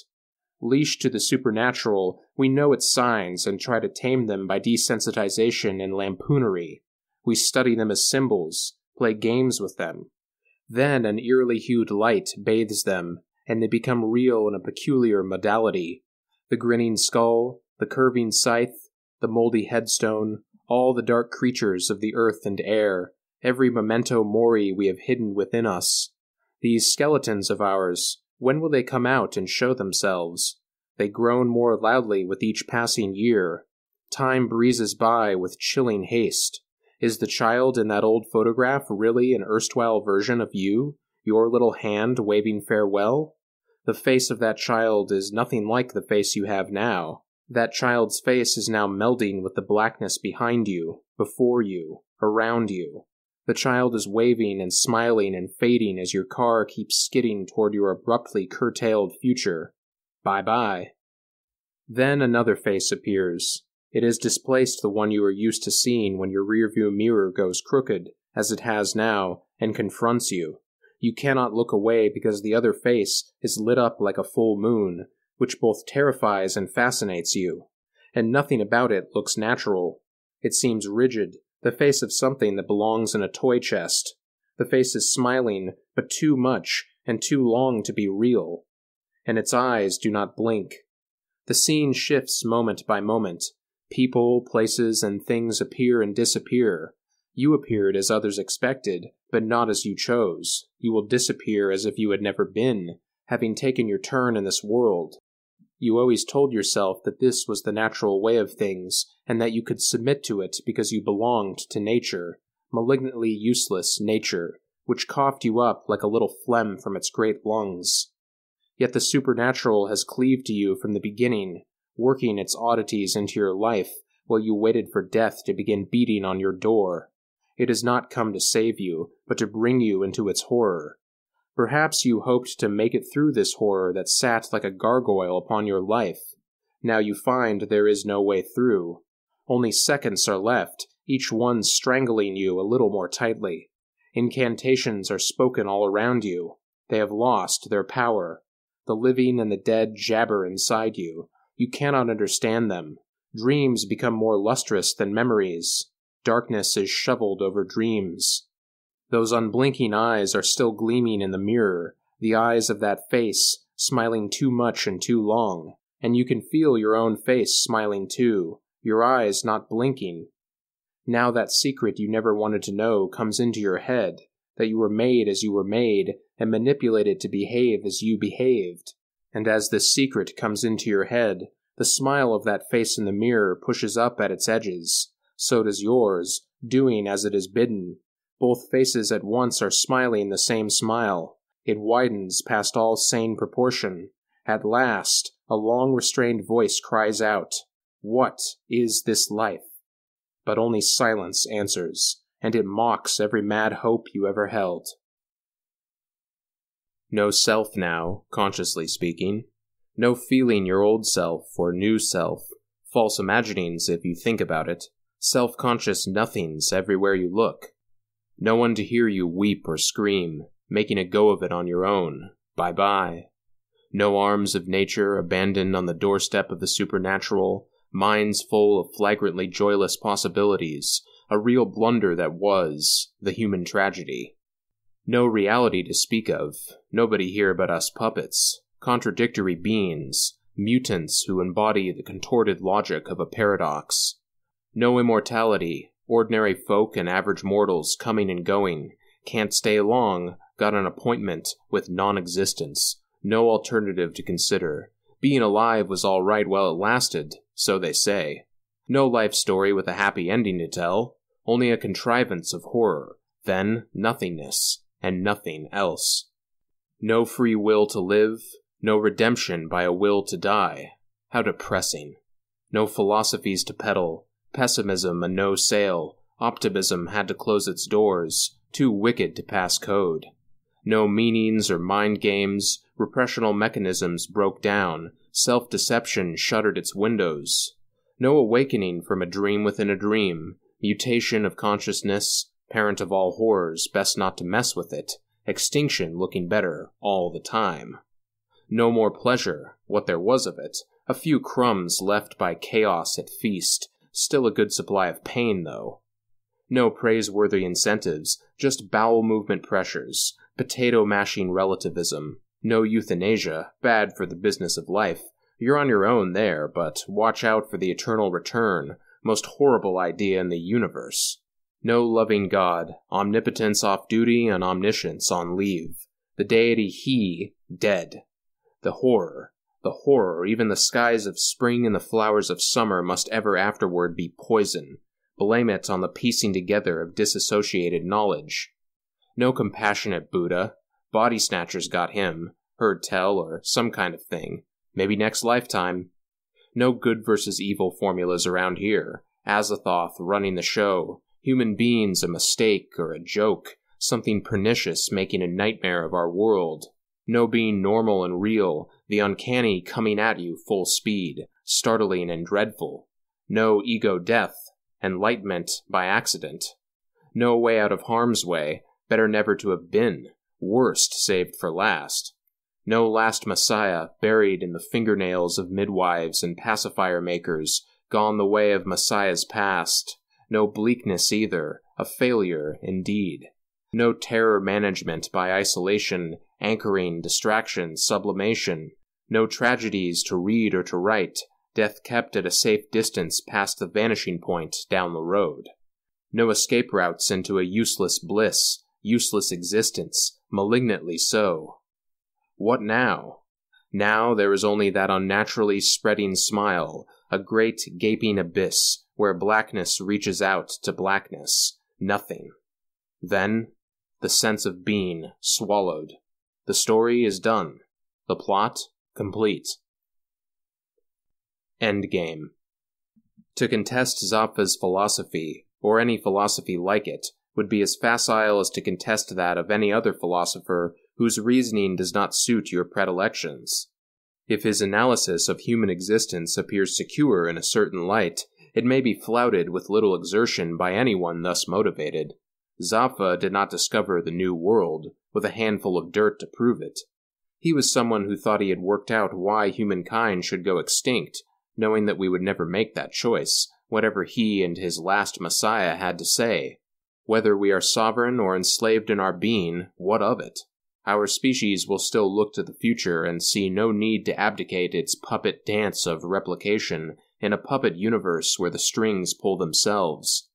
Leashed to the supernatural, we know its signs and try to tame them by desensitization and lampoonery. We study them as symbols, play games with them. Then an eerily hued light bathes them, and they become real in a peculiar modality. The grinning skull, the curving scythe, the moldy headstone, all the dark creatures of the earth and air, every memento mori we have hidden within us. These skeletons of ours, when will they come out and show themselves? They groan more loudly with each passing year. Time breezes by with chilling haste. Is the child in that old photograph really an erstwhile version of you, your little hand waving farewell? The face of that child is nothing like the face you have now. That child's face is now melding with the blackness behind you, before you, around you. The child is waving and smiling and fading as your car keeps skidding toward your abruptly curtailed future. Bye-bye. Then another face appears. It has displaced the one you are used to seeing when your rearview mirror goes crooked, as it has now, and confronts you. You cannot look away because the other face is lit up like a full moon, which both terrifies and fascinates you. And nothing about it looks natural. It seems rigid, the face of something that belongs in a toy chest. The face is smiling, but too much and too long to be real. And its eyes do not blink. The scene shifts moment by moment. People, places, and things appear and disappear. You appeared as others expected, but not as you chose. You will disappear as if you had never been, having taken your turn in this world. You always told yourself that this was the natural way of things, and that you could submit to it because you belonged to nature, malignantly useless nature, which coughed you up like a little phlegm from its great lungs. Yet the supernatural has cleaved to you from the beginning, working its oddities into your life while you waited for death to begin beating on your door. It has not come to save you, but to bring you into its horror. Perhaps you hoped to make it through this horror that sat like a gargoyle upon your life. Now you find there is no way through. Only seconds are left, each one strangling you a little more tightly. Incantations are spoken all around you. They have lost their power. The living and the dead jabber inside you. You cannot understand them. Dreams become more lustrous than memories. Darkness is shoveled over dreams. Those unblinking eyes are still gleaming in the mirror, the eyes of that face, smiling too much and too long. And you can feel your own face smiling too, your eyes not blinking. Now that secret you never wanted to know comes into your head, that you were made as you were made, and manipulated to behave as you behaved. And as this secret comes into your head, the smile of that face in the mirror pushes up at its edges. So does yours, doing as it is bidden. Both faces at once are smiling the same smile. It widens past all sane proportion. At last, a long-restrained voice cries out, "What is this life?" But only silence answers, and it mocks every mad hope you ever held. No self now, consciously speaking. No feeling your old self or new self. False imaginings if you think about it. Self-conscious nothings everywhere you look. No one to hear you weep or scream, making a go of it on your own. Bye-bye. No arms of nature abandoned on the doorstep of the supernatural, minds full of flagrantly joyless possibilities, a real blunder that was the human tragedy. No reality to speak of, nobody here but us puppets, contradictory beings, mutants who embody the contorted logic of a paradox. No immortality, ordinary folk and average mortals coming and going, can't stay long, got an appointment with non-existence, no alternative to consider. Being alive was all right while it lasted, so they say. No life story with a happy ending to tell, only a contrivance of horror, then nothingness, and nothing else. No free will to live, no redemption by a will to die. How depressing. No philosophies to peddle, pessimism a no sale, optimism had to close its doors, too wicked to pass code. No meanings or mind games, repressional mechanisms broke down, self-deception shuttered its windows. No awakening from a dream within a dream, mutation of consciousness, parent of all horrors, best not to mess with it, extinction looking better all the time. No more pleasure, what there was of it, a few crumbs left by chaos at feast, still a good supply of pain, though. No praiseworthy incentives, just bowel movement pressures, potato-mashing relativism. No euthanasia, bad for the business of life. You're on your own there, but watch out for the eternal return, most horrible idea in the universe. No loving God, omnipotence off duty and omniscience on leave. The deity he, dead. The horror, even the skies of spring and the flowers of summer must ever afterward be poison. Blame it on the piecing together of disassociated knowledge. No compassionate Buddha. Body snatchers got him, heard tell, or some kind of thing. Maybe next lifetime. No good versus evil formulas around here. Azathoth running the show. Human beings a mistake or a joke. Something pernicious making a nightmare of our world. No being normal and real, the uncanny coming at you full speed, startling and dreadful. No ego death, enlightenment by accident. No way out of harm's way, better never to have been, worst saved for last. No last Messiah buried in the fingernails of midwives and pacifier makers, gone the way of Messiahs past. No bleakness either, a failure indeed. No terror management by isolation, anchoring, distraction, sublimation. No tragedies to read or to write, death kept at a safe distance past the vanishing point down the road. No escape routes into a useless bliss, useless existence, malignantly so. What now? Now there is only that unnaturally spreading smile, a great gaping abyss where blackness reaches out to blackness, nothing. Then, the sense of being swallowed. The story is done. The plot complete. Endgame. To contest Zappa's philosophy, or any philosophy like it, would be as facile as to contest that of any other philosopher whose reasoning does not suit your predilections. If his analysis of human existence appears secure in a certain light, it may be flouted with little exertion by anyone thus motivated. Zappa did not discover the new world, with a handful of dirt to prove it. He was someone who thought he had worked out why humankind should go extinct, knowing that we would never make that choice, whatever he and his last Messiah had to say. Whether we are sovereign or enslaved in our being, what of it? Our species will still look to the future and see no need to abdicate its puppet dance of replication in a puppet universe where the strings pull themselves.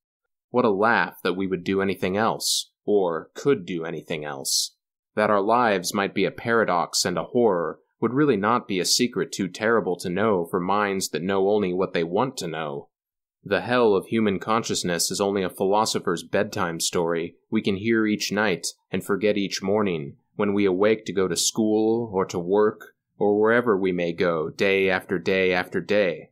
What a laugh that we would do anything else, or could do anything else. That our lives might be a paradox and a horror would really not be a secret too terrible to know for minds that know only what they want to know. The hell of human consciousness is only a philosopher's bedtime story we can hear each night and forget each morning when we awake to go to school or to work or wherever we may go day after day after day.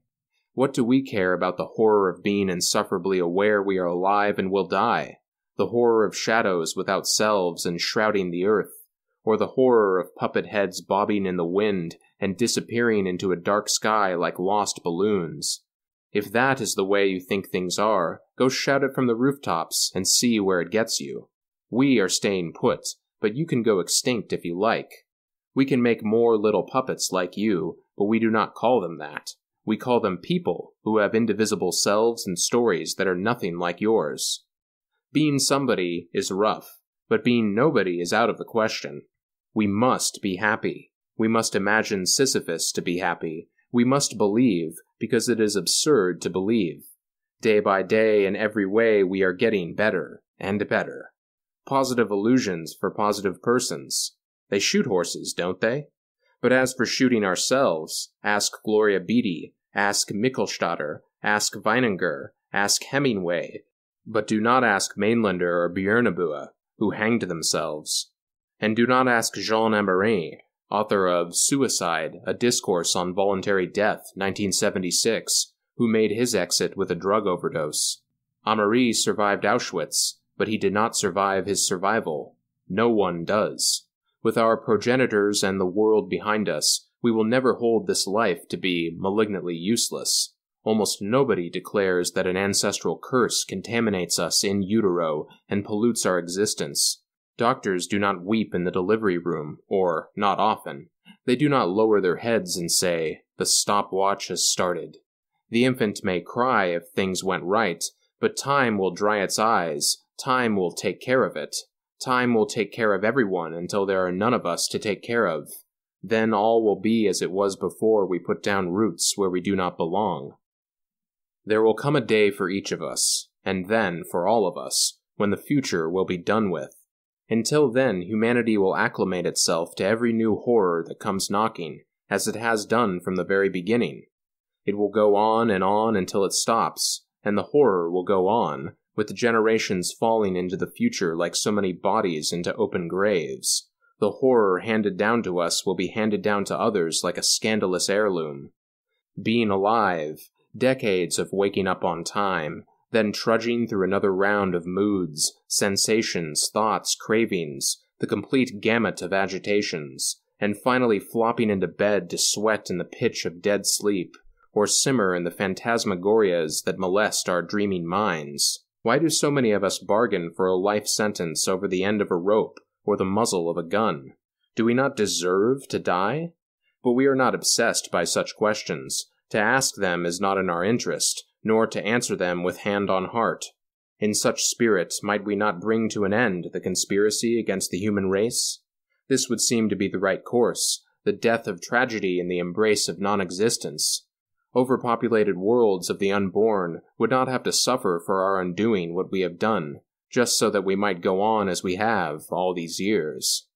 What do we care about the horror of being insufferably aware we are alive and will die? The horror of shadows without selves and shrouding the earth? Or the horror of puppet heads bobbing in the wind and disappearing into a dark sky like lost balloons? If that is the way you think things are, go shout it from the rooftops and see where it gets you. We are staying put, but you can go extinct if you like. We can make more little puppets like you, but we do not call them that. We call them people who have indivisible selves and stories that are nothing like yours. Being somebody is rough, but being nobody is out of the question. We must be happy. We must imagine Sisyphus to be happy. We must believe, because it is absurd to believe. Day by day, in every way, we are getting better and better. Positive illusions for positive persons. They shoot horses, don't they? But as for shooting ourselves, ask Gloria Beatty, ask Michelstatter, ask Weininger, ask Hemingway, but do not ask Mainlander or Björneboe, who hanged themselves. And do not ask Jean Amorin, author of Suicide, A Discourse on Voluntary Death, 1976, who made his exit with a drug overdose. Amorin survived Auschwitz, but he did not survive his survival. No one does. With our progenitors and the world behind us, we will never hold this life to be malignantly useless. Almost nobody declares that an ancestral curse contaminates us in utero and pollutes our existence. Doctors do not weep in the delivery room, or, not often. They do not lower their heads and say, "The stopwatch has started." The infant may cry if things went right, but time will dry its eyes, time will take care of it. Time will take care of everyone until there are none of us to take care of. Then all will be as it was before we put down roots where we do not belong. There will come a day for each of us, and then for all of us, when the future will be done with. Until then, humanity will acclimate itself to every new horror that comes knocking, as it has done from the very beginning. It will go on until it stops, and the horror will go on, with the generations falling into the future like so many bodies into open graves. The horror handed down to us will be handed down to others like a scandalous heirloom. Being alive, decades of waking up on time, then trudging through another round of moods, sensations, thoughts, cravings, the complete gamut of agitations, and finally flopping into bed to sweat in the pitch of dead sleep, or simmer in the phantasmagorias that molest our dreaming minds. Why do so many of us bargain for a life sentence over the end of a rope or the muzzle of a gun? Do we not deserve to die? But we are not obsessed by such questions. To ask them is not in our interest, nor to answer them with hand on heart. In such spirit, might we not bring to an end the conspiracy against the human race? This would seem to be the right course, the death of tragedy in the embrace of non-existence. Overpopulated worlds of the unborn would not have to suffer for our undoing what we have done, just so that we might go on as we have all these years.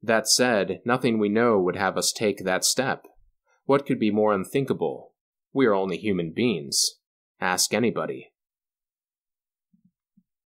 That said, nothing we know would have us take that step. What could be more unthinkable? We are only human beings. Ask anybody.